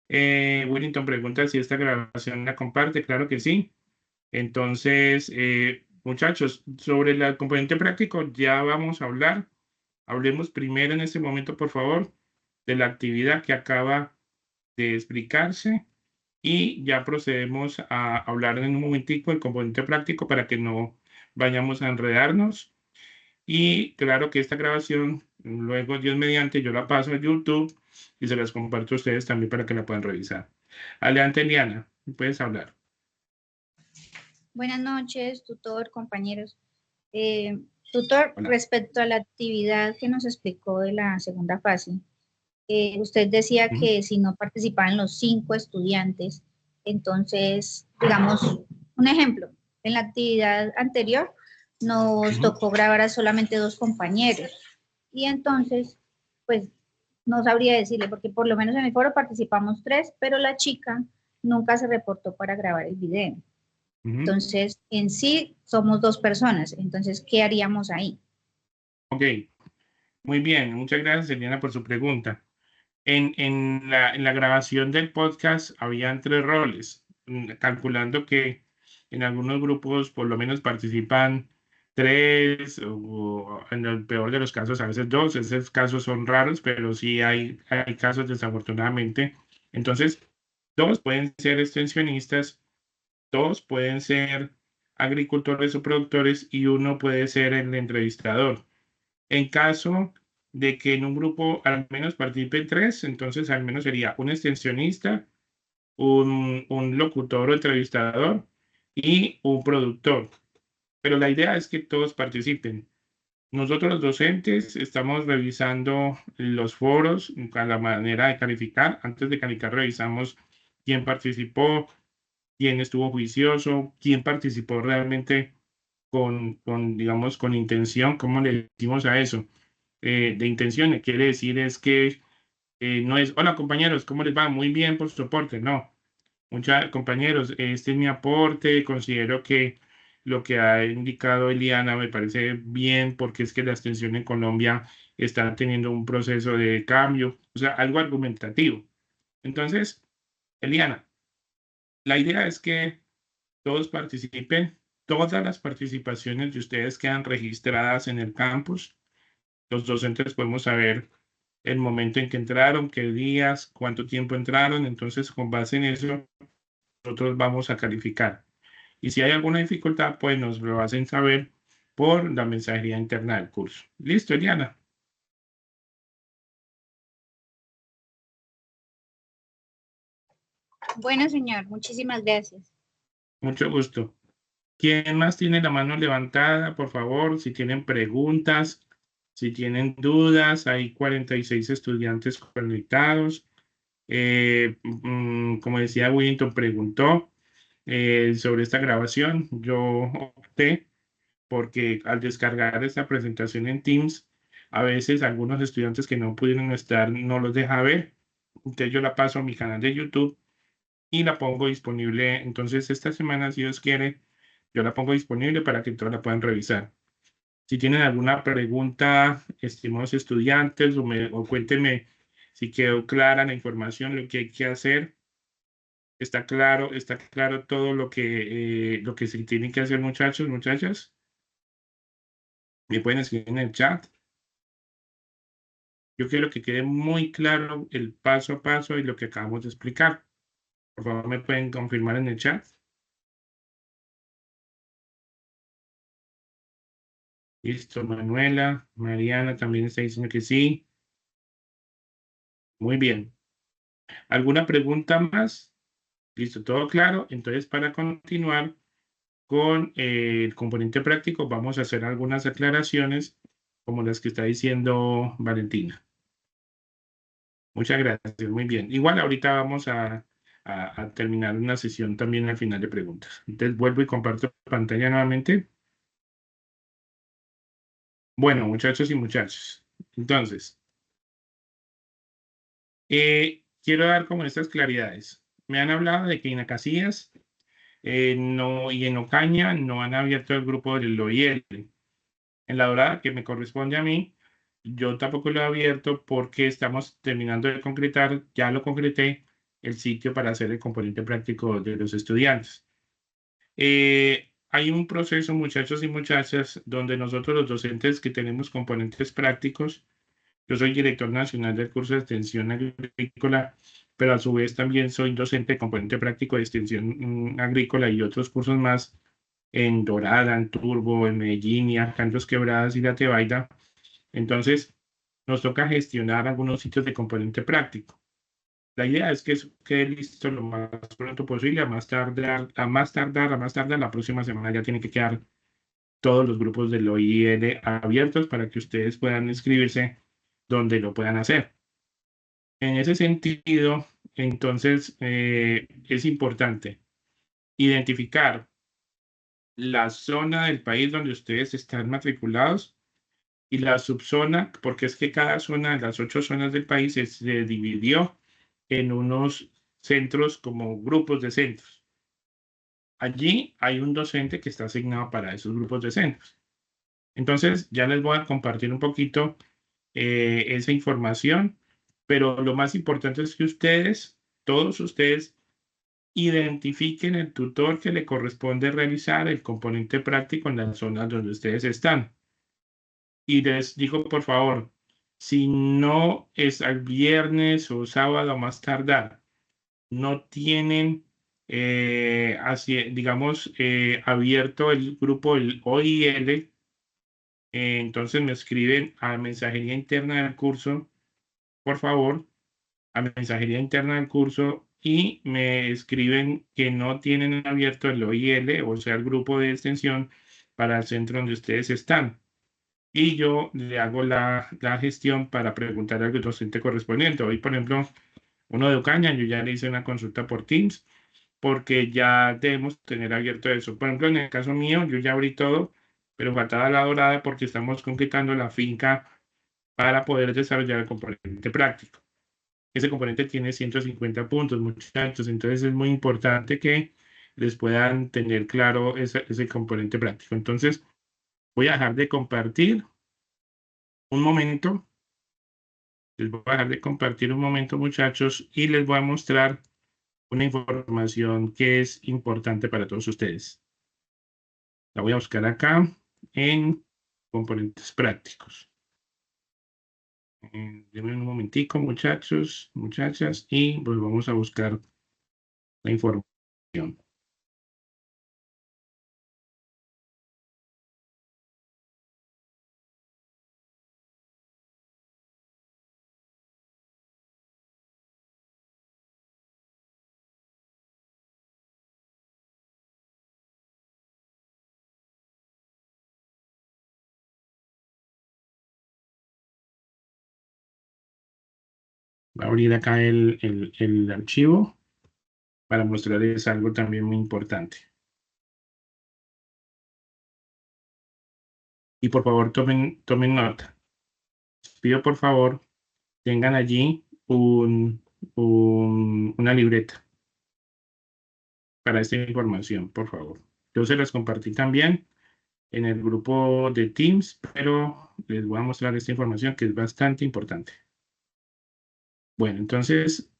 Wellington pregunta si esta grabación la comparte. Claro que sí. Entonces, muchachos, sobre el componente práctico ya vamos a hablar. Hablemos primero en este momento, por favor, de la actividad que acaba de explicarse y ya procedemos a hablar en un momentico del componente práctico para que no vayamos a enredarnos. Y claro que esta grabación, luego Dios mediante, yo la paso a YouTube y se las comparto a ustedes también para que la puedan revisar. Adelante, Eliana, puedes hablar. Buenas noches, tutor, compañeros. Tutor, Hola. respecto a la actividad que nos explicó de la segunda fase, usted decía que si no participaban los 5 estudiantes, entonces, digamos, un ejemplo, en la actividad anterior nos tocó grabar a solamente 2 compañeros y entonces, pues, no sabría decirle, porque por lo menos en el foro participamos 3, pero la chica nunca se reportó para grabar el video. Entonces, en sí somos 2 personas. Entonces, ¿qué haríamos ahí? Ok, muy bien. Muchas gracias, Eliana, por su pregunta. En la grabación del podcast habían 3 roles, calculando que en algunos grupos por lo menos participan 3 o en el peor de los casos a veces 2. Esos casos son raros, pero sí hay casos desafortunadamente. Entonces, 2 pueden ser extensionistas, 2 pueden ser agricultores o productores y 1 puede ser el entrevistador. En caso de que en un grupo al menos participen 3, entonces al menos sería un extensionista, un locutor o entrevistador y un productor. Pero la idea es que todos participen. Nosotros los docentes estamos revisando los foros a la manera de calificar. Antes de calificar revisamos quién participó, quién estuvo juicioso, quién participó realmente digamos, con intención. ¿Cómo le decimos a eso? De intenciones. Quiere decir es que no es, hola compañeros, ¿cómo les va? Muy bien por su aporte. No, muchos compañeros, este es mi aporte. Considero que lo que ha indicado Eliana me parece bien porque es que la extensión en Colombia está teniendo un proceso de cambio, o sea, algo argumentativo. Entonces, Eliana, la idea es que todos participen. Todas las participaciones de ustedes quedan registradas en el campus. Los docentes podemos saber el momento en que entraron, qué días, cuánto tiempo entraron. Entonces, con base en eso, nosotros vamos a calificar. Y si hay alguna dificultad, pues nos lo hacen saber por la mensajería interna del curso. Listo, Eliana. Bueno, señor, muchísimas gracias. Mucho gusto. ¿Quién más tiene la mano levantada? Por favor, si tienen preguntas, si tienen dudas, hay 46 estudiantes conectados. Como decía Willington, preguntó sobre esta grabación. Yo opté porque al descargar esta presentación en Teams, a veces algunos estudiantes que no pudieron estar no los deja ver. Entonces yo la paso a mi canal de YouTube y la pongo disponible. Entonces esta semana, si Dios quiere, yo la pongo disponible para que todos la puedan revisar. Si tienen alguna pregunta, estimados estudiantes, o cuéntenme si quedó clara la información, lo que hay que hacer. Está claro todo lo que se tiene que hacer, muchachos, muchachas. Me pueden escribir en el chat. Yo quiero que quede muy claro el paso a paso y lo que acabamos de explicar. Por favor, ¿me pueden confirmar en el chat? Listo, Manuela, Mariana también está diciendo que sí. Muy bien. ¿Alguna pregunta más? Listo, todo claro. Entonces, para continuar con el componente práctico, vamos a hacer algunas aclaraciones como las que está diciendo Valentina. Muchas gracias, muy bien. Igual ahorita vamos a terminar una sesión también al final de preguntas. Entonces vuelvo y comparto pantalla nuevamente. Bueno, muchachos y muchachas. Entonces, quiero dar como estas claridades. Me han hablado de que en Acacias no, y en Ocaña no han abierto el grupo del OIL. En la Dorada, que me corresponde a mí, yo tampoco lo he abierto porque estamos terminando de concretar, ya lo concreté, el sitio para hacer el componente práctico de los estudiantes. Hay un proceso, muchachos y muchachas, donde nosotros los docentes que tenemos componentes prácticos, yo soy director nacional del curso de extensión agrícola, pero a su vez también soy docente de componente práctico de extensión agrícola y otros cursos más en Dorada, en Turbo, en Medellín y acá en Los Quebradas y La Tebaida. Entonces, nos toca gestionar algunos sitios de componente práctico. La idea es que eso quede listo lo más pronto posible, a más tardar, la próxima semana ya tienen que quedar todos los grupos del OIL abiertos para que ustedes puedan inscribirse donde lo puedan hacer. En ese sentido, entonces, es importante identificar la zona del país donde ustedes están matriculados y la subzona, porque es que cada zona de las 8 zonas del país se dividió en unos centros como grupos de centros. Allí hay un docente que está asignado para esos grupos de centros. Entonces, ya les voy a compartir un poquito esa información, pero lo más importante es que ustedes, todos ustedes, identifiquen el tutor que le corresponde realizar el componente práctico en las zonas donde ustedes están. Y les digo, por favor, si no es el viernes o sábado a más tardar, no tienen, digamos, abierto el grupo el OIL, entonces me escriben a mensajería interna del curso, por favor, a mensajería interna del curso y me escriben que no tienen abierto el OIL, o sea, el grupo de extensión para el centro donde ustedes están. Y yo le hago la gestión para preguntar al docente correspondiente. Hoy, por ejemplo, uno de Ocaña, yo ya le hice una consulta por Teams porque ya debemos tener abierto eso. Por ejemplo, en el caso mío, yo ya abrí todo, pero faltaba la dorada porque estamos concretando la finca para poder desarrollar el componente práctico. Ese componente tiene 150 puntos, muchachos, entonces es muy importante que les puedan tener claro ese componente práctico. Entonces, voy a dejar de compartir un momento. Les voy a dejar de compartir un momento, muchachos, y les voy a mostrar una información que es importante para todos ustedes. La voy a buscar acá en componentes prácticos. Denme un momentico, muchachos, muchachas, y pues vamos a buscar la información. Voy a abrir acá el archivo para mostrarles algo también muy importante. Y por favor, tomen nota. Les pido por favor, tengan allí una libreta para esta información, por favor. Yo se las compartí también en el grupo de Teams, pero les voy a mostrar esta información que es bastante importante. Bueno, entonces,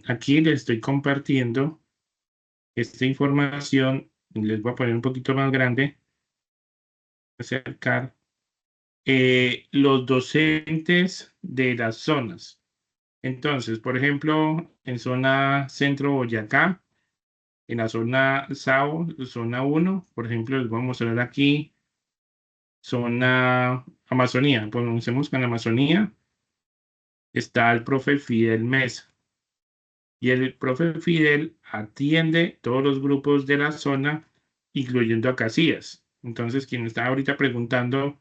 aquí les estoy compartiendo esta información. Les voy a poner un poquito más grande, acercar. los docentes de las zonas. Entonces, por ejemplo, en zona centro Boyacá, en la zona SAO, zona uno, por ejemplo, les voy a mostrar aquí, zona Amazonía. Pues comencemos con Amazonía. Está el profe Fidel Mesa. Y el profe Fidel atiende todos los grupos de la zona, incluyendo a Casillas. Entonces, quien está ahorita preguntando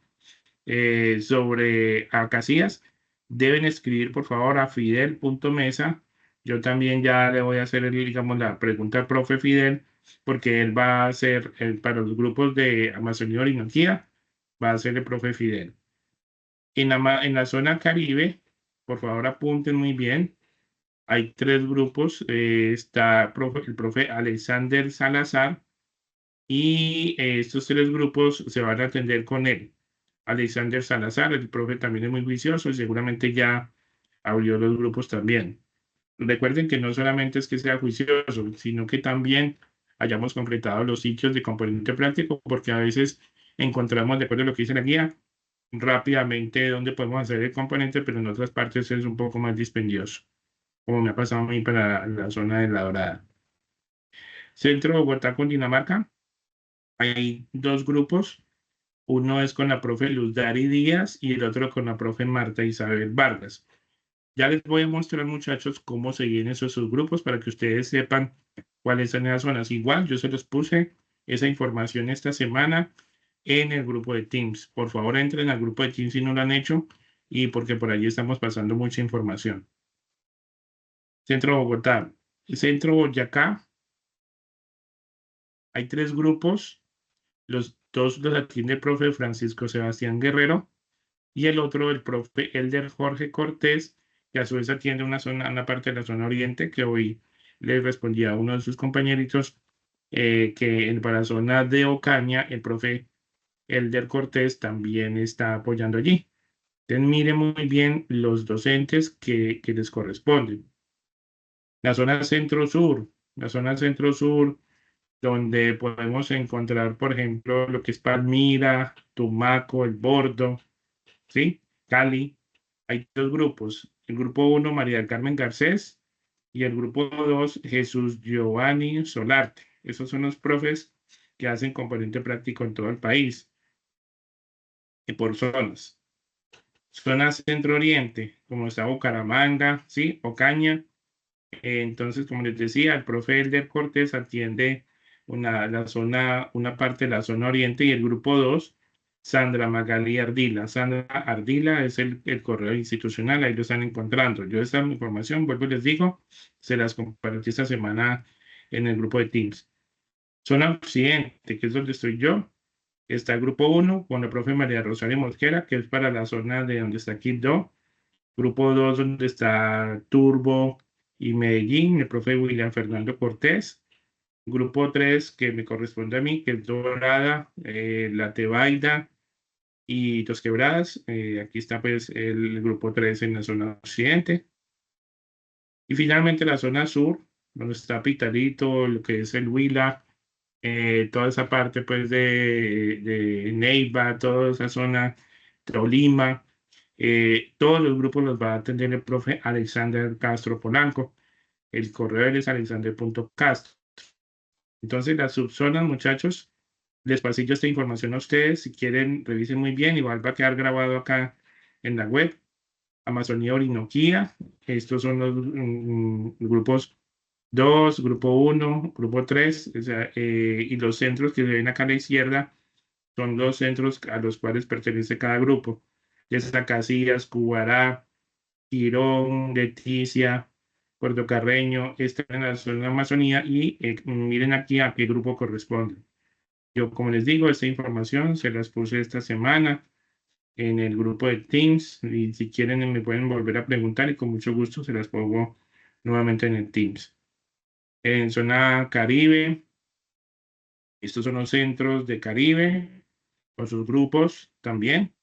sobre a Casillas, deben escribir por favor a fidel.mesa. Yo también ya le voy a hacer, digamos, la pregunta al profe Fidel, porque él va a hacer, para los grupos de Amazonía y Orinoquía, va a ser el profe Fidel. En la zona Caribe, por favor apunten muy bien, hay tres grupos. Está el profe Alexander Salazar y estos tres grupos se van a atender con él. Alexander Salazar, el profe también es muy juicioso y seguramente ya abrió los grupos también. Recuerden que no solamente es que sea juicioso, sino que también hayamos concretado los sitios de componente práctico, porque a veces encontramos, de acuerdo a lo que dice la guía, rápidamente dónde podemos hacer el componente, pero en otras partes es un poco más dispendioso, como me ha pasado a mí para la zona de La Dorada. Centro de Bogotá, Cundinamarca, hay dos grupos. Uno es con la profe Luz Dari Díaz y el otro con la profe Marta Isabel Vargas. Ya les voy a mostrar, muchachos, cómo se vienen esos subgrupos para que ustedes sepan cuáles son las zonas. Igual, yo se los puse esa información esta semana en el grupo de Teams. Por favor, entren al grupo de Teams si no lo han hecho y porque por allí estamos pasando mucha información. Centro Bogotá. Centro Boyacá. Hay tres grupos. Los dos los atiende el profe Francisco Sebastián Guerrero y el otro, el profe Elder Jorge Cortés, que a su vez atiende una parte de la zona oriente, que hoy le respondía a uno de sus compañeritos, para la zona de Ocaña, el profe Elder Cortés también está apoyando allí. Entonces, miren muy bien los docentes que les corresponden. La zona centro-sur, donde podemos encontrar, por ejemplo, lo que es Palmira, Tumaco, El Bordo, ¿sí? Cali. Hay dos grupos. El grupo uno, María del Carmen Garcés, y el grupo 2, Jesús Giovanni Solarte. Esos son los profes que hacen componente práctico en todo el país y por zonas. Zona centro-oriente, como está Bucaramanga, ¿sí? Ocaña. Entonces, como les decía, el profe Elder Cortés atiende una parte de la zona oriente y el grupo 2, Sandra Magali Ardila. Sandra Ardila es el correo institucional, ahí lo están encontrando. Yo esta información, vuelvo y les digo, se las compartí esta semana en el grupo de Teams. Zona occidente, que es donde estoy yo, está el grupo 1 con la profe María Rosario Mosquera, que es para la zona de donde está Quibdó. Grupo 2 donde está Turbo y Medellín, el profe William Fernando Cortés. Grupo 3 que me corresponde a mí, que es Dorada, La Tebaida y Dos Quebradas. Aquí está pues el grupo 3 en la zona occidente. Y finalmente la zona sur, donde está Pitalito, lo que es el Huila, toda esa parte pues de Neiva, toda esa zona, Tolima. Todos los grupos los va a atender el profe Alexander Castro Polanco. El correo es alexander.castro. Entonces, las subzonas, muchachos, les pasillo esta información a ustedes. Si quieren, revisen muy bien. Igual va a quedar grabado acá en la web. Amazonía Orinoquía. Estos son los grupos 2, grupo 1, grupo 3. O sea, y los centros que se ven acá a la izquierda son los centros a los cuales pertenece cada grupo. Ya sea Casillas, Cubará, Girón, Leticia, Puerto Carreño, está en la zona de Amazonía y miren aquí a qué grupo corresponde. Yo, como les digo, esta información se las puse esta semana en el grupo de Teams y si quieren me pueden volver a preguntar y con mucho gusto se las pongo nuevamente en el Teams. En zona Caribe, estos son los centros de Caribe con sus grupos también.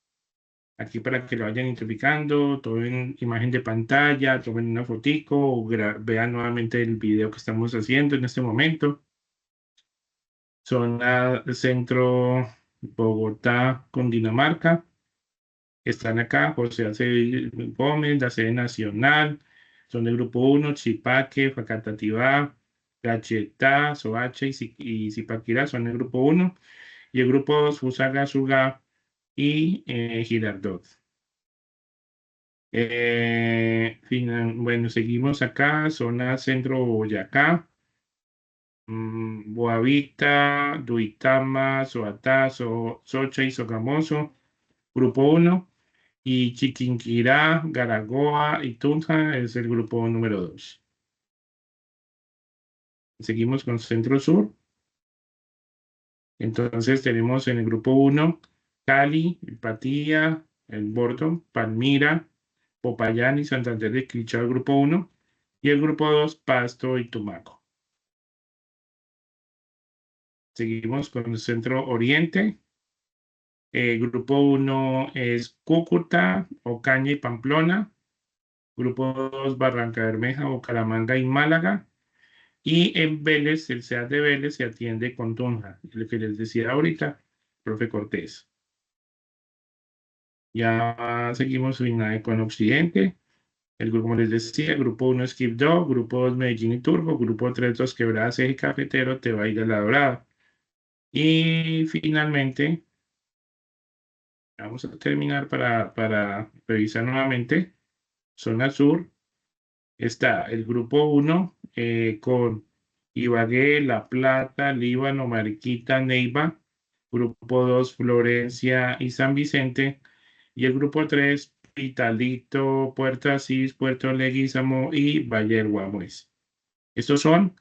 Aquí para que lo vayan identificando, tomen imagen de pantalla, tomen una fotico o vean nuevamente el video que estamos haciendo en este momento. Zona centro Bogotá, Cundinamarca. están acá, José Acevedo Gómez, la sede nacional, son del grupo 1, Chipaque, Facatativá, Gachetá, Soacha y Zipaquirá son del grupo 1, y el grupo 2, Fusagasugá y Girardot. Bueno, seguimos acá, zona centro Boyacá, Boavista, Duitama, Soatá, Socha y Sogamoso, grupo 1, y Chiquinquirá, Garagoa y Tunja es el grupo número 2. Seguimos con centro sur. Entonces tenemos en el grupo 1 Cali, Patía, El Bordo, Palmira, Popayán y Santander de Quilichao, el grupo 1, y el grupo 2 Pasto y Tumaco. Seguimos con el centro oriente. El grupo 1 es Cúcuta, Ocaña y Pamplona. Grupo 2 Barranca Bermeja, Bucaramanga y Málaga. Y en Vélez, el SEAT de Vélez se atiende con Tunja, el que les decía ahorita, profe Cortés. Ya seguimos con Occidente. El grupo, como les decía, grupo 1 es Quibdó, grupo 2 Medellín y Turbo, grupo 3 Dos Quebradas, Eje Cafetero, Tebaida, La Dorada. Y finalmente, vamos a terminar para revisar nuevamente. Zona Sur, está el grupo 1 con Ibagué, La Plata, Líbano, Mariquita, Neiva. Grupo 2 Florencia y San Vicente. Y el grupo 3 Pitalito, Puerto Asís, Puerto Leguízamo y Valle del Guamués. Estos son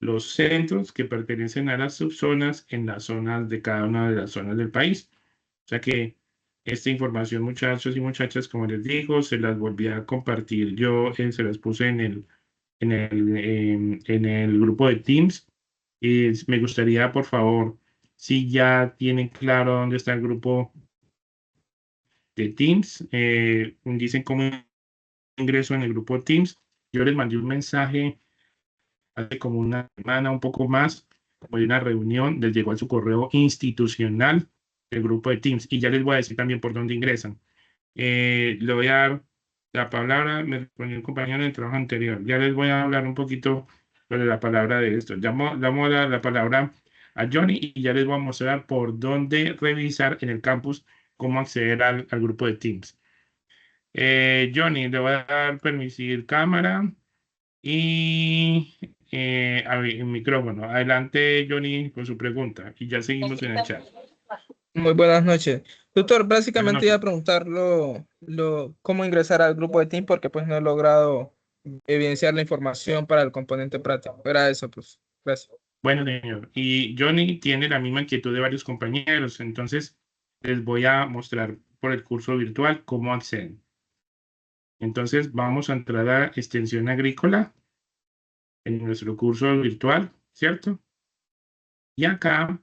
los centros que pertenecen a las subzonas en las zonas de cada una de las zonas del país. O sea que esta información, muchachos y muchachas, como les digo, se las volví a compartir yo, se las puse en el grupo de Teams. Y me gustaría, por favor, si ya tienen claro dónde está el grupo de Teams, dicen cómo ingreso en el grupo Teams. Yo les mandé un mensaje hace como una semana, un poco más, como de una reunión, les llegó a su correo institucional del grupo de Teams. Y ya les voy a decir también por dónde ingresan. Le voy a dar la palabra, me respondió un compañero en el trabajo anterior. Ya les voy a hablar un poquito sobre la palabra de esto. Damos la palabra a Johnny y ya les voy a mostrar por dónde revisar en el campus cómo acceder al grupo de Teams. Johnny, le voy a dar permitir cámara y el micrófono. Adelante, Johnny, con su pregunta y ya seguimos en el chat. Muy buenas noches. Doctor, Buenas básicamente iba noches. a preguntar cómo ingresar al grupo de Team porque pues no he logrado evidenciar la información para el componente práctico. Era eso, pues. Gracias. Bueno, señor. Y Johnny tiene la misma inquietud de varios compañeros, entonces les voy a mostrar por el curso virtual cómo acceden. Entonces vamos a entrar a extensión agrícola en nuestro curso virtual, ¿cierto? Y acá,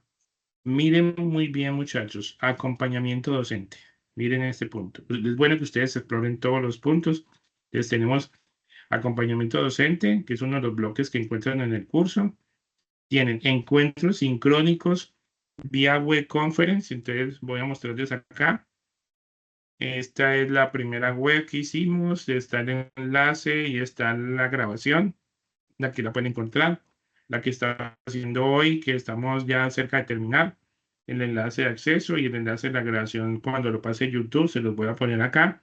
miren muy bien, muchachos, acompañamiento docente. Miren este punto. Es bueno que ustedes exploren todos los puntos. Entonces tenemos acompañamiento docente, que es uno de los bloques que encuentran en el curso. Tienen encuentros sincrónicos vía web conference. Entonces voy a mostrarles acá. Esta es la primera web que hicimos. Está el enlace y está la grabación. Aquí la pueden encontrar. La que está haciendo hoy, que estamos ya cerca de terminar. El enlace de acceso y el enlace de la grabación cuando lo pase a YouTube se los voy a poner acá.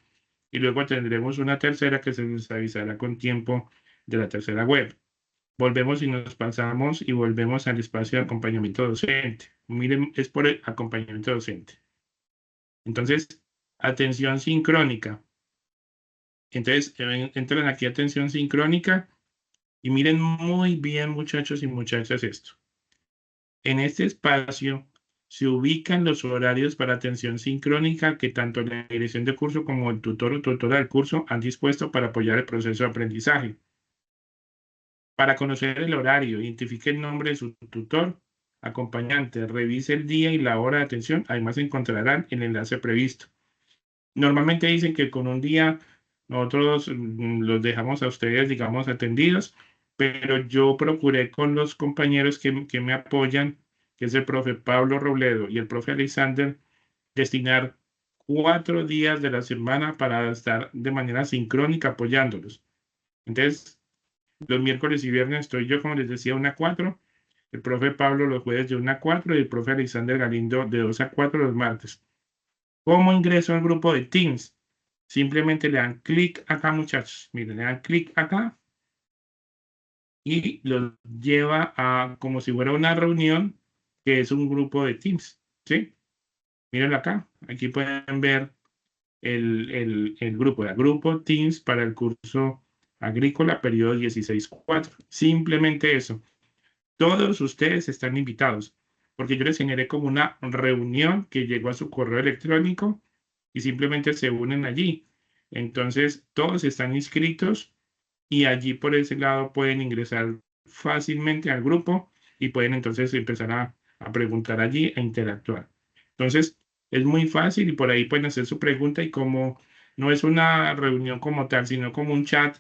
Y luego tendremos una tercera que se les avisará con tiempo de la tercera web. Volvemos y nos pasamos y volvemos al espacio de acompañamiento docente. Miren, es por el acompañamiento docente. Entonces, atención sincrónica. Entonces, entran aquí a atención sincrónica y miren muy bien, muchachos y muchachas, esto. En este espacio se ubican los horarios para atención sincrónica que tanto la dirección de curso como el tutor o tutora del curso han dispuesto para apoyar el proceso de aprendizaje. Para conocer el horario, identifique el nombre de su tutor, acompañante, revise el día y la hora de atención. Además, encontrarán el enlace previsto. Normalmente dicen que con un día nosotros los dejamos a ustedes, digamos, atendidos, pero yo procuré con los compañeros que me apoyan, que es el profe Pablo Robledo y el profe Alexander, destinar 4 días de la semana para estar de manera sincrónica apoyándolos. Entonces, los miércoles y viernes estoy yo, como les decía, 1 a 4. El profe Pablo los jueves de 1 a 4 y el profe Alexander Galindo de 2 a 4 los martes. ¿Cómo ingreso al grupo de Teams? Simplemente le dan clic acá, muchachos. Miren, le dan clic acá y los lleva a como si fuera una reunión, que es un grupo de Teams. ¿Sí? Miren acá. Aquí pueden ver el grupo, el grupo Teams para el curso agrícola, periodo 16-4. Simplemente eso. Todos ustedes están invitados, porque yo les generé como una reunión que llegó a su correo electrónico y simplemente se unen allí. Entonces, todos están inscritos y allí por ese lado pueden ingresar fácilmente al grupo y pueden entonces empezar a preguntar allí e interactuar. Entonces, es muy fácil y por ahí pueden hacer su pregunta y como no es una reunión como tal, sino como un chat,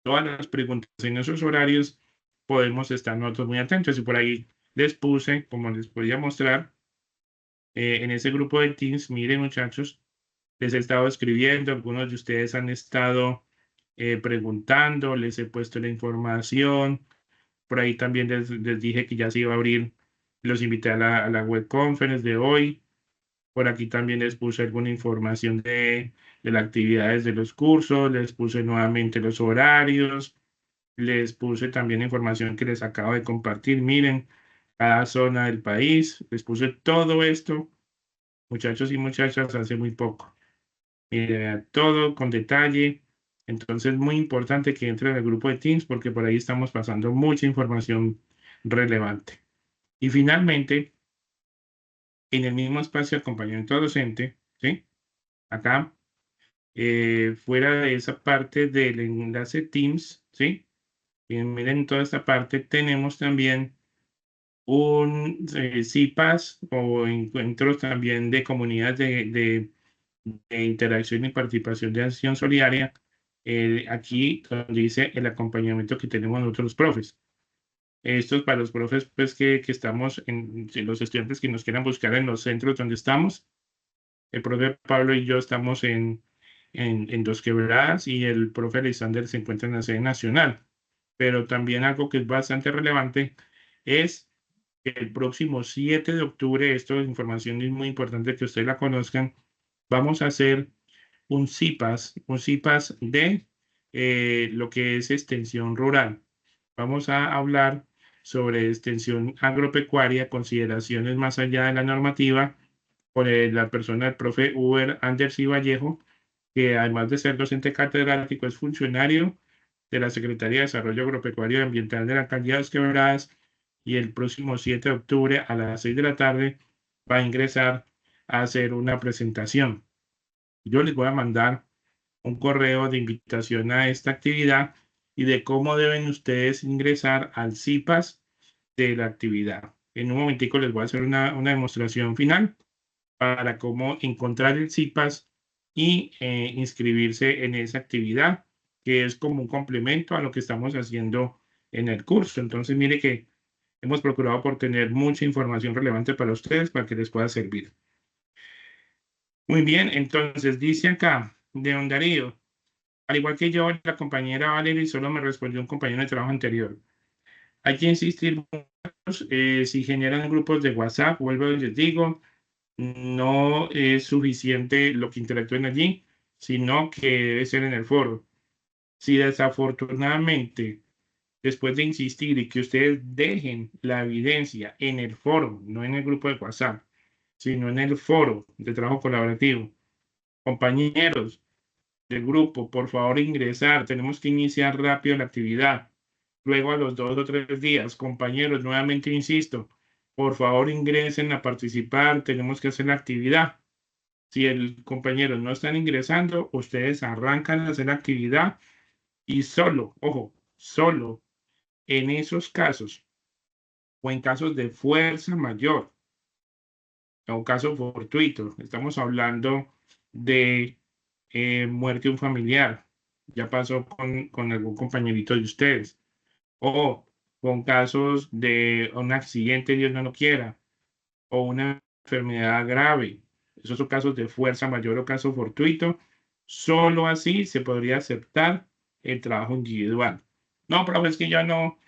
todas las preguntas en esos horarios podemos estar nosotros muy atentos. Y por ahí les puse, como les podía mostrar, en ese grupo de Teams, miren muchachos, les he estado escribiendo, algunos de ustedes han estado preguntando, les he puesto la información, por ahí también les dije que ya se iba a abrir, los invité a la web conference de hoy, por aquí también les puse alguna información de las actividades de los cursos, les puse nuevamente los horarios, les puse también información que les acabo de compartir. Miren, cada zona del país. Les puse todo esto, muchachos y muchachas, hace muy poco. Miren, todo con detalle. Entonces, muy importante que entren al grupo de Teams porque por ahí estamos pasando mucha información relevante. Y finalmente, en el mismo espacio de acompañamiento docente, ¿sí? Acá, fuera de esa parte del enlace Teams, ¿sí? Y miren, toda esta parte tenemos también un CIPAS o encuentros también de comunidades de interacción y participación de acción solidaria. Aquí donde dice el acompañamiento que tenemos nosotros los profes. Esto es para los profes pues, que estamos los estudiantes que nos quieran buscar en los centros donde estamos. El profe Pablo y yo estamos en Dos Quebradas y el profe Alexander se encuentra en la sede nacional. Pero también algo que es bastante relevante es que el próximo 7 de octubre, esto es información muy importante que ustedes la conozcan, vamos a hacer un CIPAS de lo que es extensión rural. Vamos a hablar sobre extensión agropecuaria, consideraciones más allá de la normativa, por la persona del profe Uber Anders y Vallejo, que además de ser docente catedrático, es funcionario de la Secretaría de Desarrollo Agropecuario y Ambiental de la Alcaldía de Dos Quebradas, y el próximo 7 de octubre a las 6 de la tarde va a ingresar a hacer una presentación. Yo les voy a mandar un correo de invitación a esta actividad y de cómo deben ustedes ingresar al CIPAS de la actividad. En un momentico les voy a hacer una demostración final para cómo encontrar el CIPAS y inscribirse en esa actividad, que es como un complemento a lo que estamos haciendo en el curso. Entonces, mire que hemos procurado por tener mucha información relevante para ustedes, para que les pueda servir. Muy bien, entonces dice acá, de Don Darío, al igual que yo, la compañera Valerie solo me respondió un compañero de trabajo anterior. Hay que insistir, si generan grupos de WhatsApp, vuelvo y les digo, no es suficiente lo que interactúen allí, sino que debe ser en el foro. Si desafortunadamente, después de insistir y que ustedes dejen la evidencia en el foro, no en el grupo de WhatsApp, sino en el foro de trabajo colaborativo, compañeros del grupo, por favor ingresar, tenemos que iniciar rápido la actividad. Luego a los 2 o 3 días, compañeros, nuevamente insisto, por favor ingresen a participar, tenemos que hacer la actividad. Si el compañero no están ingresando, ustedes arrancan a hacer la actividad y solo, ojo, solo en esos casos o en casos de fuerza mayor o caso fortuito, estamos hablando de muerte de un familiar, ya pasó con algún compañerito de ustedes, o con casos de un accidente, Dios no lo quiera, o una enfermedad grave, Esos son casos de fuerza mayor o caso fortuito. Solo así se podría aceptar el trabajo individual. No, profe, es que yo no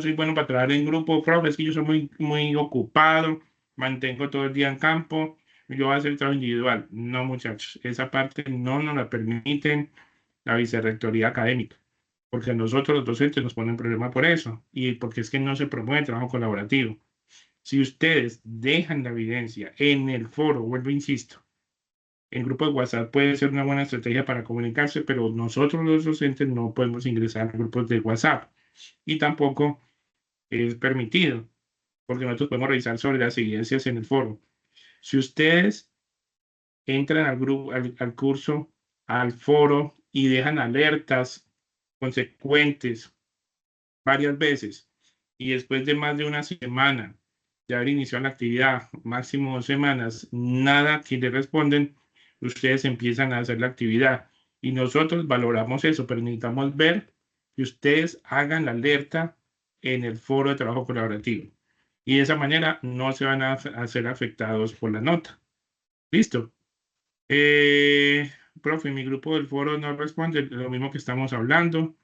soy bueno para trabajar en grupo, profe, es que yo soy muy ocupado, mantengo todo el día en campo, yo voy a hacer trabajo individual. No, muchachos, esa parte no nos la permiten la vicerrectoría académica, porque a nosotros los docentes nos ponen problema por eso, y porque es que no se promueve el trabajo colaborativo. Si ustedes dejan la evidencia en el foro, vuelvo, insisto, el grupo de WhatsApp puede ser una buena estrategia para comunicarse, pero nosotros los docentes no podemos ingresar a grupos de WhatsApp y tampoco es permitido, porque nosotros podemos revisar sobre las evidencias en el foro. Si ustedes entran al grupo, al curso, al foro y dejan alertas consecuentes varias veces y después de más de una semana de haber iniciado la actividad, máximo 2 semanas, nada que le responden, ustedes empiezan a hacer la actividad y nosotros valoramos eso, pero necesitamos ver que ustedes hagan la alerta en el foro de trabajo colaborativo y de esa manera no se van a ser afectados por la nota. Listo. Profe, mi grupo del foro no responde, lo mismo que estamos hablando.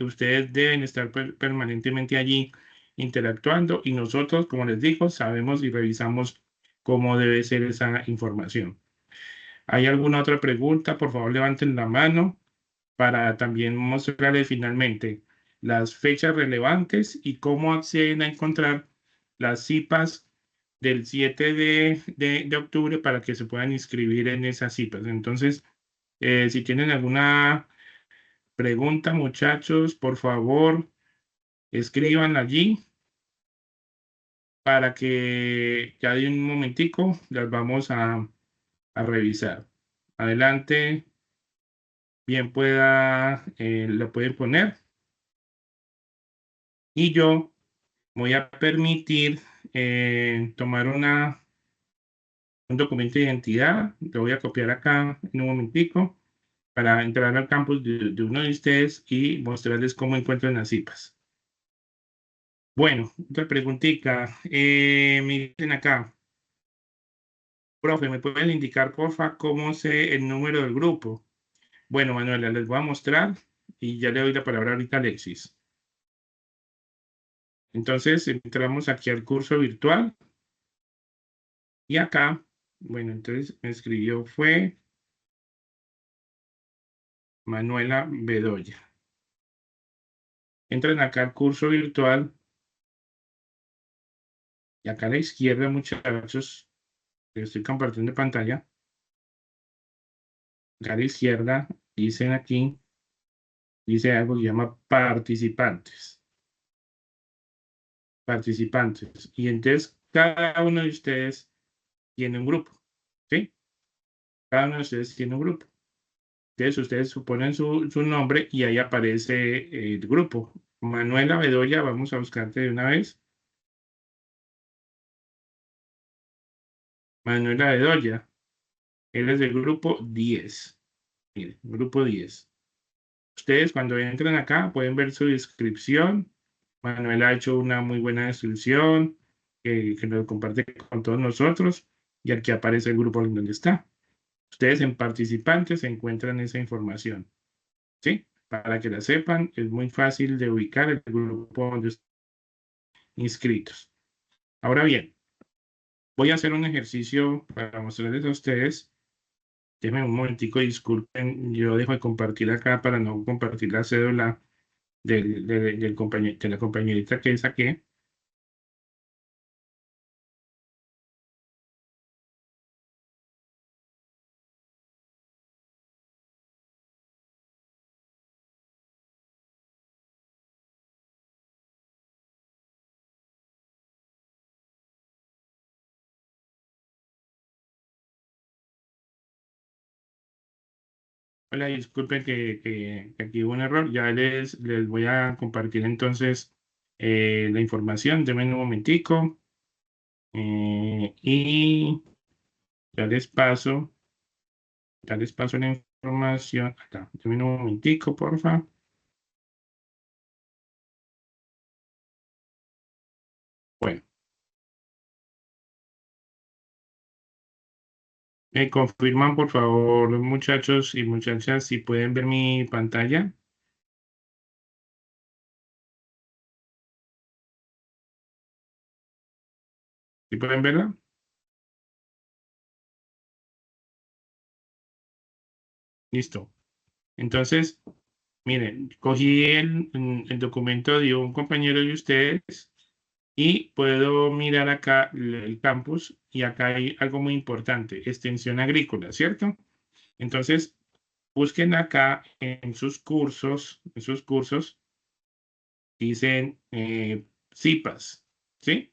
Ustedes deben estar permanentemente allí interactuando y nosotros, como les digo, sabemos y revisamos cómo debe ser esa información. ¿Hay alguna otra pregunta? Por favor, levanten la mano para también mostrarles finalmente las fechas relevantes y cómo acceden a encontrar las CIPAs del 7 de octubre para que se puedan inscribir en esas CIPAs. Entonces, si tienen alguna pregunta, muchachos, por favor, escriban allí para que ya de un momentico las vamos a revisar. Adelante, bien pueda, lo pueden poner. Y yo voy a permitir tomar un documento de identidad. Lo voy a copiar acá en un momentico para entrar al campus de uno de ustedes y mostrarles cómo encuentran las CIPAs. Bueno, otra preguntita. Miren acá. Profe, ¿me pueden indicar, porfa, cómo sé el número del grupo? Bueno, Manuela, les voy a mostrar y ya le doy la palabra ahorita a Alexis. Entonces, entramos aquí al curso virtual y acá, bueno, entonces me escribió fue Manuela Bedoya. Entran acá al curso virtual y acá a la izquierda, muchachos, que estoy compartiendo pantalla. Acá a la izquierda, dicen aquí, dice algo que se llama participantes. Participantes. Y entonces cada uno de ustedes tiene un grupo, ¿sí? Cada uno de ustedes tiene un grupo. Entonces ustedes suponen su nombre y ahí aparece el grupo. Manuela Bedoya, vamos a buscarte de una vez. Manuela Bedoya, eres del grupo 10. Mire, grupo 10. Ustedes cuando entran acá pueden ver su descripción. Manuela ha hecho una muy buena descripción que nos comparte con todos nosotros y aquí aparece el grupo en donde está. Ustedes en participantes encuentran esa información, ¿sí? Para que la sepan, es muy fácil de ubicar el grupo donde están inscritos. Ahora bien, voy a hacer un ejercicio para mostrarles a ustedes. Déjenme un momentico, disculpen, yo dejo de compartir acá para no compartir la cédula de la compañerita que saqué. Hola, disculpen que aquí hubo un error. Ya les voy a compartir entonces la información. Denme un momentico. Y ya les paso, ya les paso la información. Acá, denme un momentico, porfa. Bueno, Me confirman, por favor, muchachos y muchachas, si pueden ver mi pantalla. ¿Sí pueden verla? Listo. Entonces, miren, cogí el documento de un compañero de ustedes y puedo mirar acá el campus y acá hay algo muy importante, extensión agrícola, ¿cierto? Entonces, busquen acá en sus cursos, dicen CIPAS, ¿sí?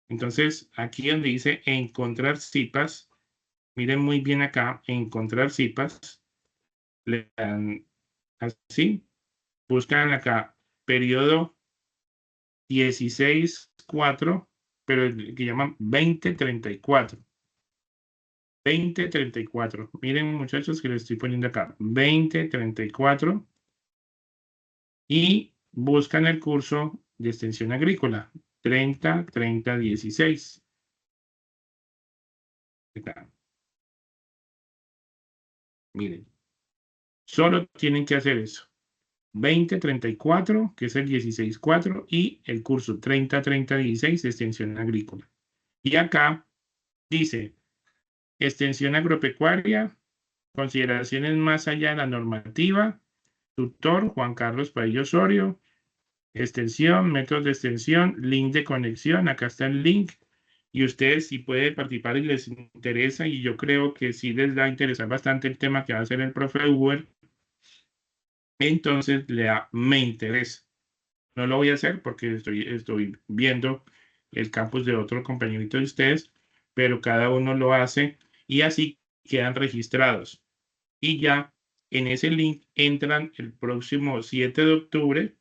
Entonces, aquí donde dice encontrar CIPAS, miren muy bien acá, encontrar CIPAS, le dan así, buscan acá periodo 16-4, pero el que llaman 2034. 2034. Miren, muchachos, que les estoy poniendo acá. 2034. Y buscan el curso de extensión agrícola. 30-30-16. Acá. Miren. Solo tienen que hacer eso. 2034, que es el 16-4, y el curso 30-30-16 de extensión agrícola. Y acá dice extensión agropecuaria, consideraciones más allá de la normativa, tutor Juan Carlos Paillo Osorio, extensión, métodos de extensión, link de conexión, acá está el link, y ustedes si pueden participar y les interesa, y yo creo que sí les va a interesar bastante el tema que va a hacer el profe Uber, entonces me interesa. No lo voy a hacer porque estoy viendo el campus de otro compañerito de ustedes, pero cada uno lo hace y así quedan registrados. Y ya en ese link entran el próximo 7 de octubre,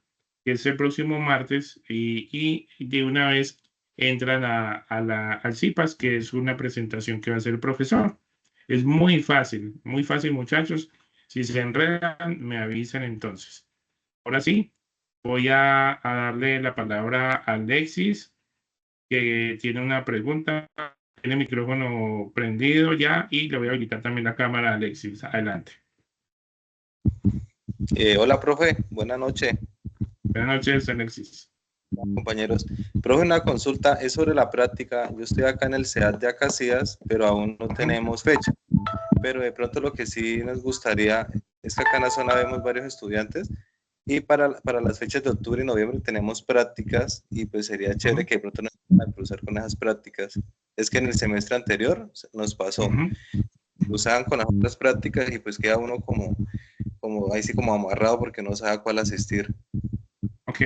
que es el próximo martes, y de una vez entran al CIPAS, que es una presentación que va a hacer el profesor. Es muy fácil, muchachos. Si se enredan, me avisan entonces. Ahora sí, voy a darle la palabra a Alexis, que tiene una pregunta. Tiene el micrófono prendido ya y le voy a habilitar también la cámara a Alexis. Adelante. Hola, profe. Buenas noches, Buenas noches, Alexis. compañeros. Profe, una consulta es sobre la práctica. Yo estoy acá en el CEAT de Acacías, pero aún no tenemos fecha. Pero de pronto lo que sí nos gustaría es que acá en la zona vemos varios estudiantes y para las fechas de octubre y noviembre tenemos prácticas y pues sería chévere que de pronto nos puedan cruzar con esas prácticas. Es que en el semestre anterior nos pasó, cruzaban con las otras prácticas y pues queda uno como ahí sí como amarrado porque no sabe a cuál asistir. Ok,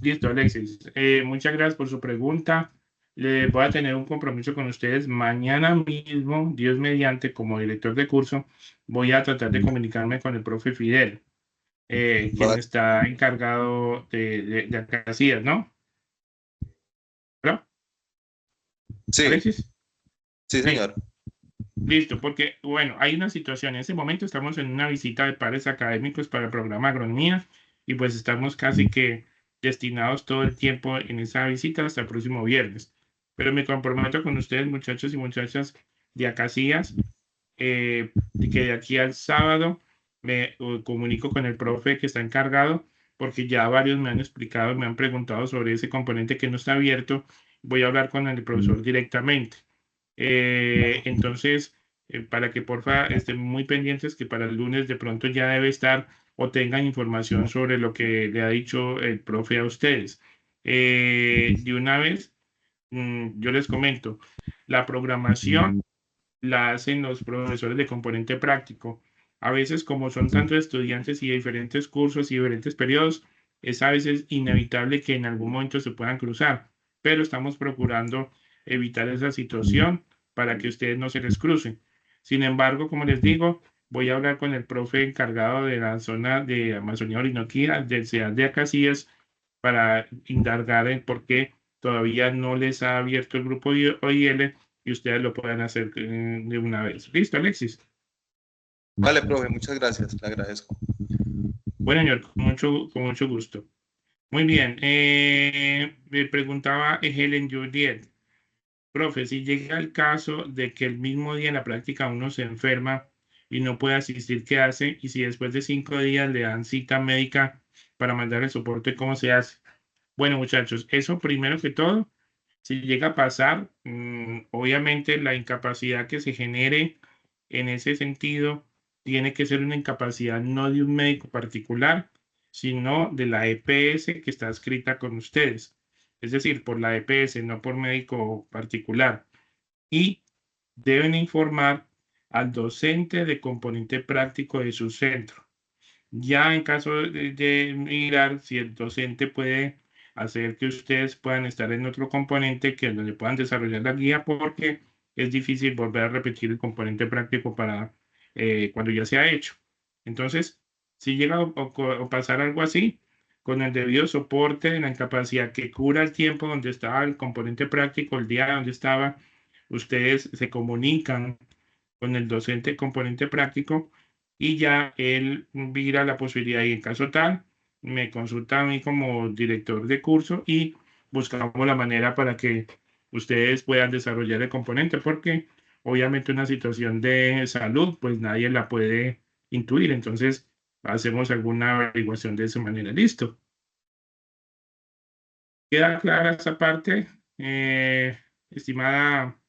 listo, Alexis. Muchas gracias por su pregunta. Le voy a tener un compromiso con ustedes mañana mismo, Dios mediante, como director de curso, voy a tratar de comunicarme con el profe Fidel, quien está encargado de Acacías, ¿no? ¿Claro? Sí, Alexis. sí, Listo. señor. Listo, porque, bueno, hay una situación. En este momento estamos en una visita de pares académicos para el programa Agronomía y pues estamos casi que destinados todo el tiempo en esa visita hasta el próximo viernes. Pero me comprometo con ustedes, muchachos y muchachas de Acacías, de que de aquí al sábado me comunico con el profe que está encargado, porque ya varios me han explicado, me han preguntado sobre ese componente que no está abierto. Voy a hablar con el profesor directamente. Entonces, para que porfa estén muy pendientes que para el lunes de pronto ya debe estar o tengan información sobre lo que le ha dicho el profe a ustedes. De una vez, yo les comento, la programación la hacen los profesores de componente práctico. A veces, como son tantos estudiantes y diferentes cursos y diferentes periodos, es a veces inevitable que en algún momento se puedan cruzar, pero estamos procurando evitar esa situación para que ustedes no se les crucen. Sin embargo, como les digo, voy a hablar con el profe encargado de la zona de Amazonía Orinoquía, del CEAD de Acacías, para indagar en por qué todavía no les ha abierto el grupo de OIL y ustedes lo pueden hacer de una vez. ¿Listo, Alexis? Vale, profe, muchas gracias, le agradezco. Bueno, señor, con mucho gusto. Muy bien. Me preguntaba Helen Juliet. Profe, si llega el caso de que el mismo día en la práctica uno se enferma y no puede asistir, ¿qué hace? Y si después de 5 días le dan cita médica para mandar el soporte, ¿cómo se hace? Bueno, muchachos, eso primero que todo, si llega a pasar, obviamente la incapacidad que se genere en ese sentido tiene que ser una incapacidad no de un médico particular, sino de la EPS que está escrita con ustedes. Es decir, por la EPS, no por médico particular. Y deben informar al docente de componente práctico de su centro. Ya en caso de mirar si el docente puede hacer que ustedes puedan estar en otro componente que donde puedan desarrollar la guía, porque es difícil volver a repetir el componente práctico para cuando ya se ha hecho. Entonces, si llega a pasar algo así, con el debido soporte, la incapacidad que cura el tiempo donde estaba el componente práctico, el día donde estaba, ustedes se comunican con el docente componente práctico y ya él mira la posibilidad y en caso tal, me consulta a mí como director de curso y buscamos la manera para que ustedes puedan desarrollar el componente, porque obviamente una situación de salud, pues nadie la puede intuir, entonces hacemos alguna averiguación de esa manera. Listo. ¿Queda clara esa parte, estimada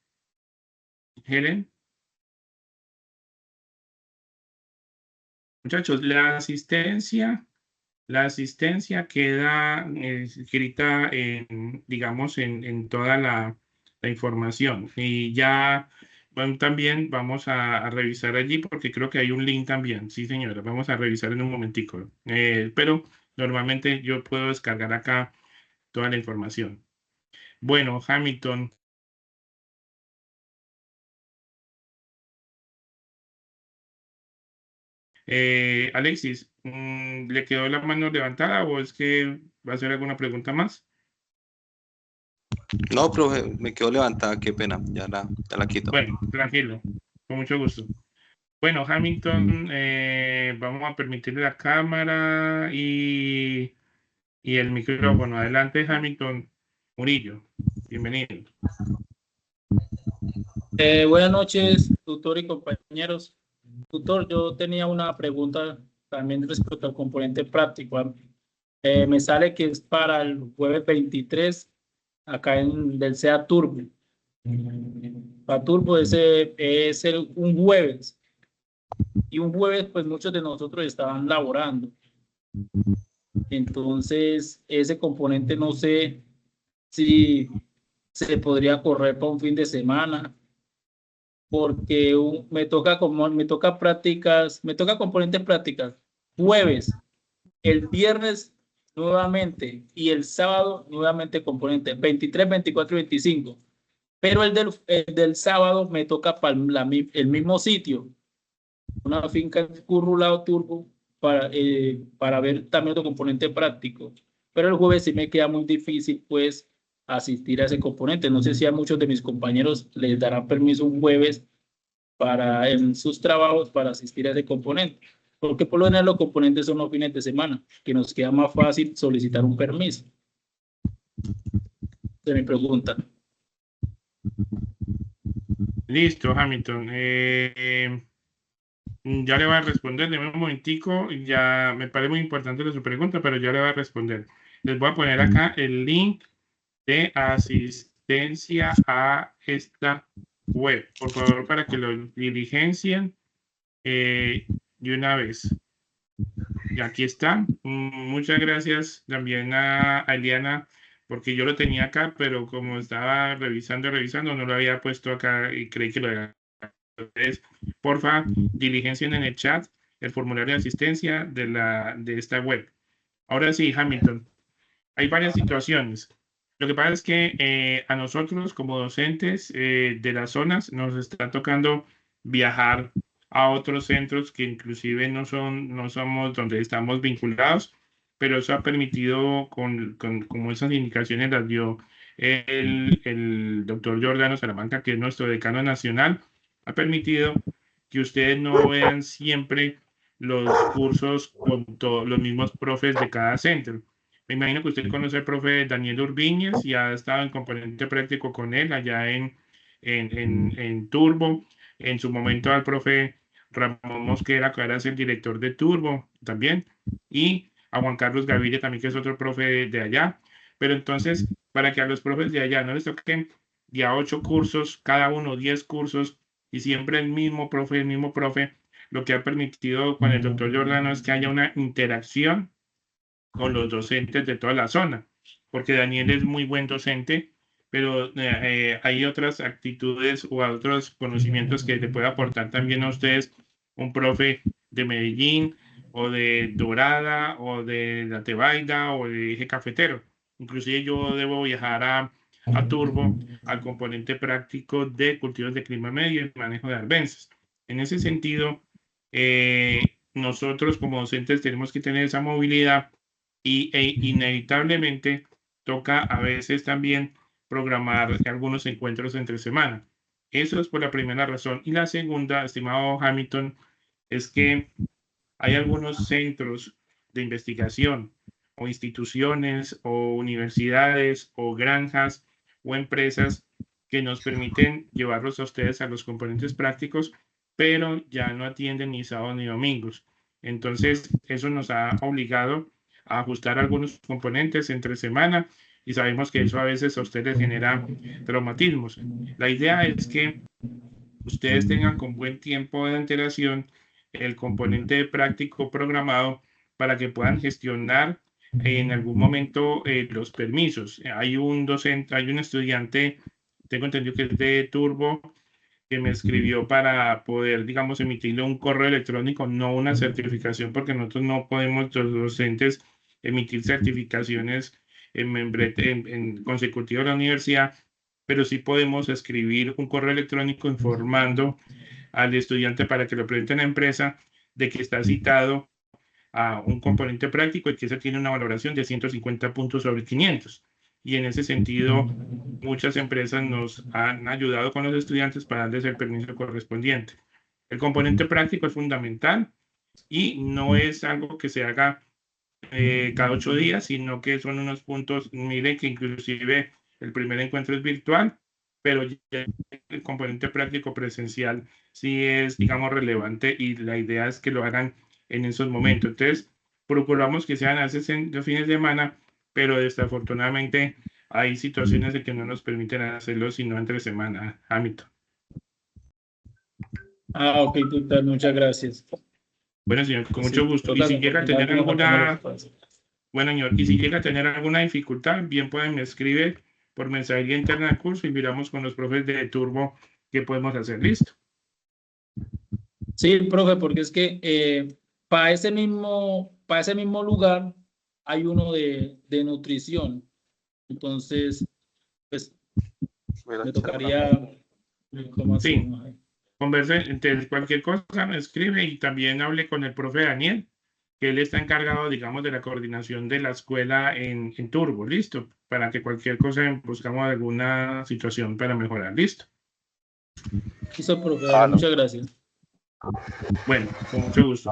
Helen? Muchachos, la asistencia queda escrita en, digamos, en toda la información. Y ya bueno, también vamos a revisar allí porque creo que hay un link también. Sí, señora, vamos a revisar en un momentico. Pero normalmente yo puedo descargar acá toda la información. Bueno, Hamilton. Alexis, ¿le quedó la mano levantada o es que va a hacer alguna pregunta más? No, profe, me quedo levantada, qué pena, ya la quito. Bueno, tranquilo, con mucho gusto. Bueno, Hamilton, vamos a permitirle la cámara y el micrófono. Adelante, Hamilton Murillo. Bienvenido. Buenas noches, tutor y compañeros. Tutor, yo tenía una pregunta también respecto al componente práctico. Me sale que es para el jueves 23, acá del SEA Turbo. Para Turbo ese es un jueves. Y un jueves, pues muchos de nosotros estaban laborando. Entonces, ese componente no sé si se podría correr para un fin de semana, porque me toca componentes prácticas jueves, el viernes nuevamente y el sábado nuevamente componentes 23, 24 y 25. Pero el del sábado me toca para el mismo sitio, una finca Currulao Turbo para ver también otro componente práctico. Pero el jueves sí me queda muy difícil pues asistir a ese componente. No sé si a muchos de mis compañeros les darán permiso un jueves en sus trabajos para asistir a ese componente, porque por lo general los componentes son los fines de semana, que nos queda más fácil solicitar un permiso. De mi pregunta. Listo, Hamilton. Ya le voy a responder de un momentico. Ya me parece muy importante su pregunta, pero ya le voy a responder. Les voy a poner acá el link de asistencia a esta web, por favor, para que lo diligencien de una vez. Y aquí está. Muchas gracias también a Eliana, porque yo lo tenía acá, pero como estaba revisando, no lo había puesto acá y creí que lo había. Entonces, porfa, diligencien en el chat el formulario de asistencia de esta web. Ahora sí, Hamilton, hay varias situaciones. Lo que pasa es que a nosotros como docentes de las zonas nos está tocando viajar a otros centros que inclusive no somos donde estamos vinculados, pero eso ha permitido, como esas indicaciones las dio el doctor Giordano Salamanca, que es nuestro decano nacional, ha permitido que ustedes no vean siempre los cursos con todos los mismos profes de cada centro. Me imagino que usted conoce al profe Daniel Urbíñez y ha estado en componente práctico con él allá en Turbo. En su momento al profe Ramón Mosquera, que ahora es el director de Turbo también. Y a Juan Carlos Gaviria también, que es otro profe de allá. Pero entonces, para que a los profes de allá no les toquen ya 8 cursos, cada uno 10 cursos, y siempre el mismo profe, lo que ha permitido con el doctor Giordano es que haya una interacción con los docentes de toda la zona, porque Daniel es muy buen docente, pero hay otras actitudes o otros conocimientos que le puede aportar también a ustedes un profe de Medellín o de Dorada o de La Tebaida o de Eje Cafetero. Inclusive yo debo viajar a Turbo al componente práctico de cultivos de clima medio y manejo de arbences. En ese sentido, nosotros como docentes tenemos que tener esa movilidad e inevitablemente toca a veces también programar algunos encuentros entre semana. Eso es por la primera razón. Y la segunda, estimado Hamilton, es que hay algunos centros de investigación o instituciones o universidades o granjas o empresas que nos permiten llevarlos a ustedes a los componentes prácticos, pero ya no atienden ni sábado ni domingos. Entonces, eso nos ha obligado a ajustar algunos componentes entre semana y sabemos que eso a veces a ustedes genera traumatismos. La idea es que ustedes tengan con buen tiempo de antelación el componente práctico programado para que puedan gestionar en algún momento los permisos. Hay un docente, hay un estudiante, tengo entendido que es de Turbo, que me escribió para poder, digamos, emitirle un correo electrónico, no una certificación, porque nosotros no podemos, los docentes, emitir certificaciones en consecutivo a la universidad, pero sí podemos escribir un correo electrónico informando al estudiante para que lo presente en la empresa de que está citado a un componente práctico y que ese tiene una valoración de 150 puntos sobre 500. Y en ese sentido, muchas empresas nos han ayudado con los estudiantes para darles el permiso correspondiente. El componente práctico es fundamental y no es algo que se haga cada 8 días, sino que son unos puntos, miren que inclusive el primer encuentro es virtual, pero ya el componente práctico presencial sí es, digamos, relevante y la idea es que lo hagan en esos momentos. Entonces, procuramos que sean a veces en los fines de semana, pero desafortunadamente hay situaciones de que no nos permiten hacerlo sino entre semana, Hamilton. Ok, doctor, muchas gracias. Bueno, señor, con mucho Sí, gusto. Y toca si llega a tener continuar con alguna, bueno, señor, y si llega a tener alguna dificultad, bien pueden escribir por mensajería interna del curso y miramos con los profes de Turbo qué podemos hacer. Listo. Sí, profe, porque es que para ese mismo lugar hay uno de nutrición. Entonces, pues me tocaría información. Sí. Converse, entonces cualquier cosa me escribe y también hable con el profe Daniel, que él está encargado, digamos, de la coordinación de la escuela en Turbo, listo, para que cualquier cosa buscamos alguna situación para mejorar, listo. Listo, profe, muchas gracias. Bueno, con mucho gusto.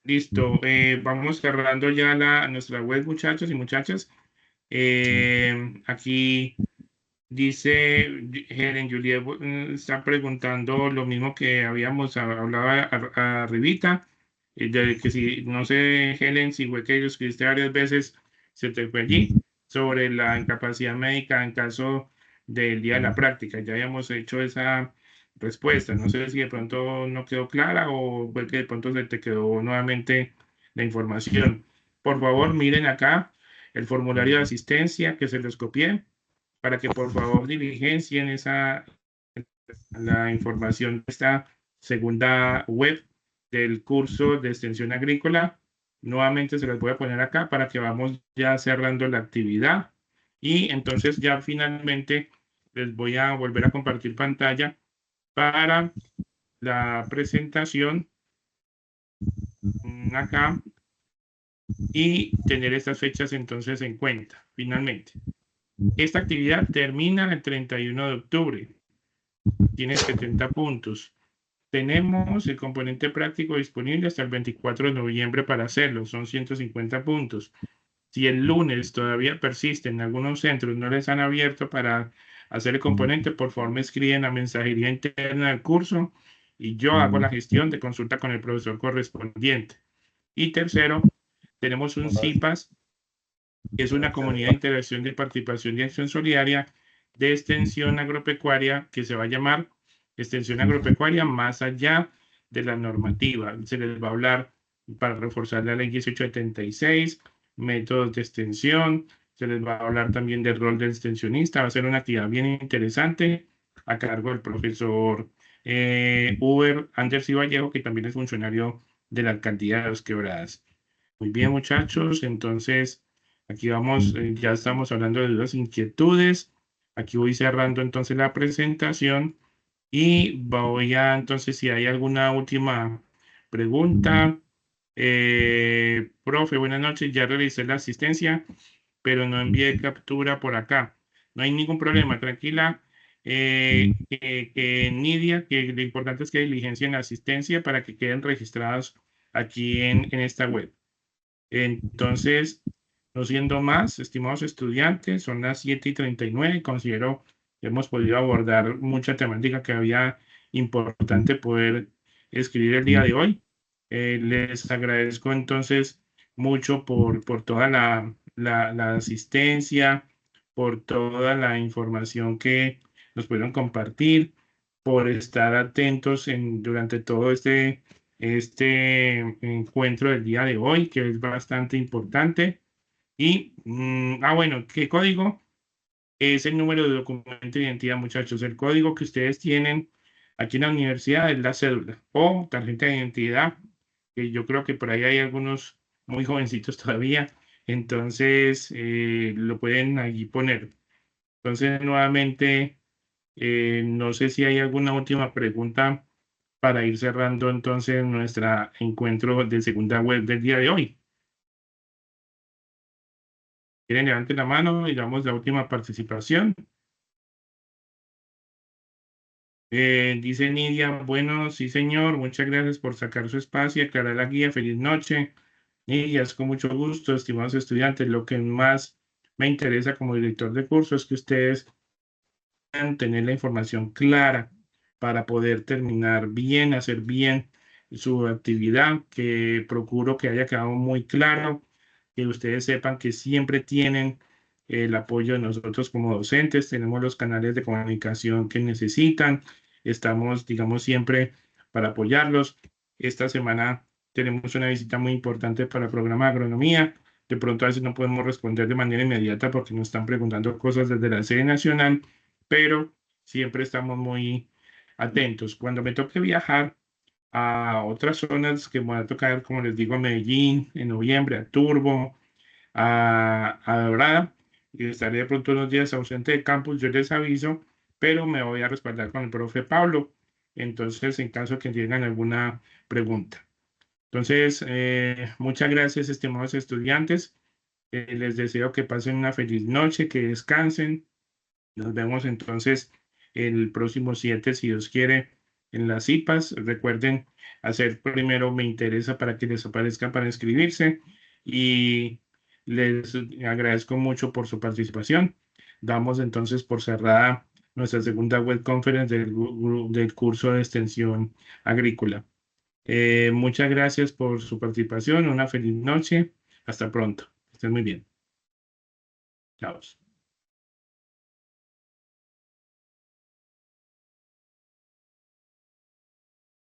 Listo, vamos cerrando ya nuestra web, muchachos y muchachas. Aquí dice Helen Juliet, está preguntando lo mismo que habíamos hablado arribita, de que si, no sé, Helen, si fue que lo escribiste varias veces, se te fue allí, sobre la incapacidad médica en caso del día de la práctica. Ya habíamos hecho esa respuesta. No sé si de pronto no quedó clara o fue que de pronto se te quedó nuevamente la información. Por favor, miren acá el formulario de asistencia que se les copié para que por favor diligencien la información de esta segunda web del curso de extensión agrícola. Nuevamente se las voy a poner acá para que vamos ya cerrando la actividad. Y entonces ya finalmente les voy a volver a compartir pantalla para la presentación acá y tener estas fechas entonces en cuenta. Finalmente, esta actividad termina el 31 de octubre. Tiene 70 puntos. Tenemos el componente práctico disponible hasta el 24 de noviembre para hacerlo, son 150 puntos. Si el lunes todavía persisten, algunos centros no les han abierto para hacer el componente, por favor me escriben a mensajería interna del curso y yo hago la gestión de consulta con el profesor correspondiente. Y tercero, tenemos un CIPAS, que es una comunidad de interacción de participación y acción solidaria de extensión agropecuaria que se va a llamar extensión agropecuaria más allá de la normativa. Se les va a hablar para reforzar la ley 1876, métodos de extensión, se les va a hablar también del rol del extensionista, va a ser una actividad bien interesante a cargo del profesor Uber Anders y Vallejo, que también es funcionario de la alcaldía de Dos Quebradas. Muy bien, muchachos, entonces aquí vamos, ya estamos hablando de dudas, inquietudes. Aquí voy cerrando entonces la presentación y voy a, entonces, si hay alguna última pregunta. Profe, buenas noches, ya realicé la asistencia, pero no envié captura por acá. No hay ningún problema, tranquila. Nidia, que lo importante es que diligencien la asistencia para que queden registrados aquí en esta web. Entonces, no siendo más, estimados estudiantes, son las 7:39. Considero que hemos podido abordar mucha temática que había importante poder escribir el día de hoy. Les agradezco entonces mucho por toda la asistencia, por toda la información que nos pudieron compartir, por estar atentos durante todo este encuentro del día de hoy, que es bastante importante. Y, bueno, ¿qué código? Es el número de documento de identidad, muchachos. El código que ustedes tienen aquí en la universidad es la cédula o tarjeta de identidad, que yo creo que por ahí hay algunos muy jovencitos todavía. Entonces, lo pueden allí poner. Entonces, nuevamente, no sé si hay alguna última pregunta para ir cerrando entonces nuestro encuentro de segunda web del día de hoy. ¿Quieren levanten la mano y damos la última participación? Dice Nidia, bueno, sí señor, muchas gracias por sacar su espacio y aclarar la guía. Feliz noche. Nidia, es con mucho gusto, estimados estudiantes. Lo que más me interesa como director de curso es que ustedes puedan tener la información clara para poder terminar bien, hacer bien su actividad, que procuro que haya quedado muy claro, que ustedes sepan que siempre tienen el apoyo de nosotros como docentes, tenemos los canales de comunicación que necesitan, estamos, digamos, siempre para apoyarlos. Esta semana tenemos una visita muy importante para el programa de agronomía. De pronto a veces no podemos responder de manera inmediata porque nos están preguntando cosas desde la sede nacional, pero siempre estamos muy atentos. Cuando me toque viajar a otras zonas que me va a tocar, como les digo, a Medellín en noviembre, a Turbo, a Dorada, y estaré de pronto unos días ausente de campus, yo les aviso, pero me voy a respaldar con el profe Pablo. Entonces, en caso que tengan alguna pregunta. Entonces, muchas gracias, estimados estudiantes. Les deseo que pasen una feliz noche, que descansen. Nos vemos entonces el próximo 7, si Dios quiere, en las CIPAS. Recuerden hacer primero me interesa para que les aparezca para inscribirse y les agradezco mucho por su participación. Damos entonces por cerrada nuestra segunda web conference del curso de extensión agrícola. Muchas gracias por su participación. Una feliz noche. Hasta pronto. Estén muy bien. Chao.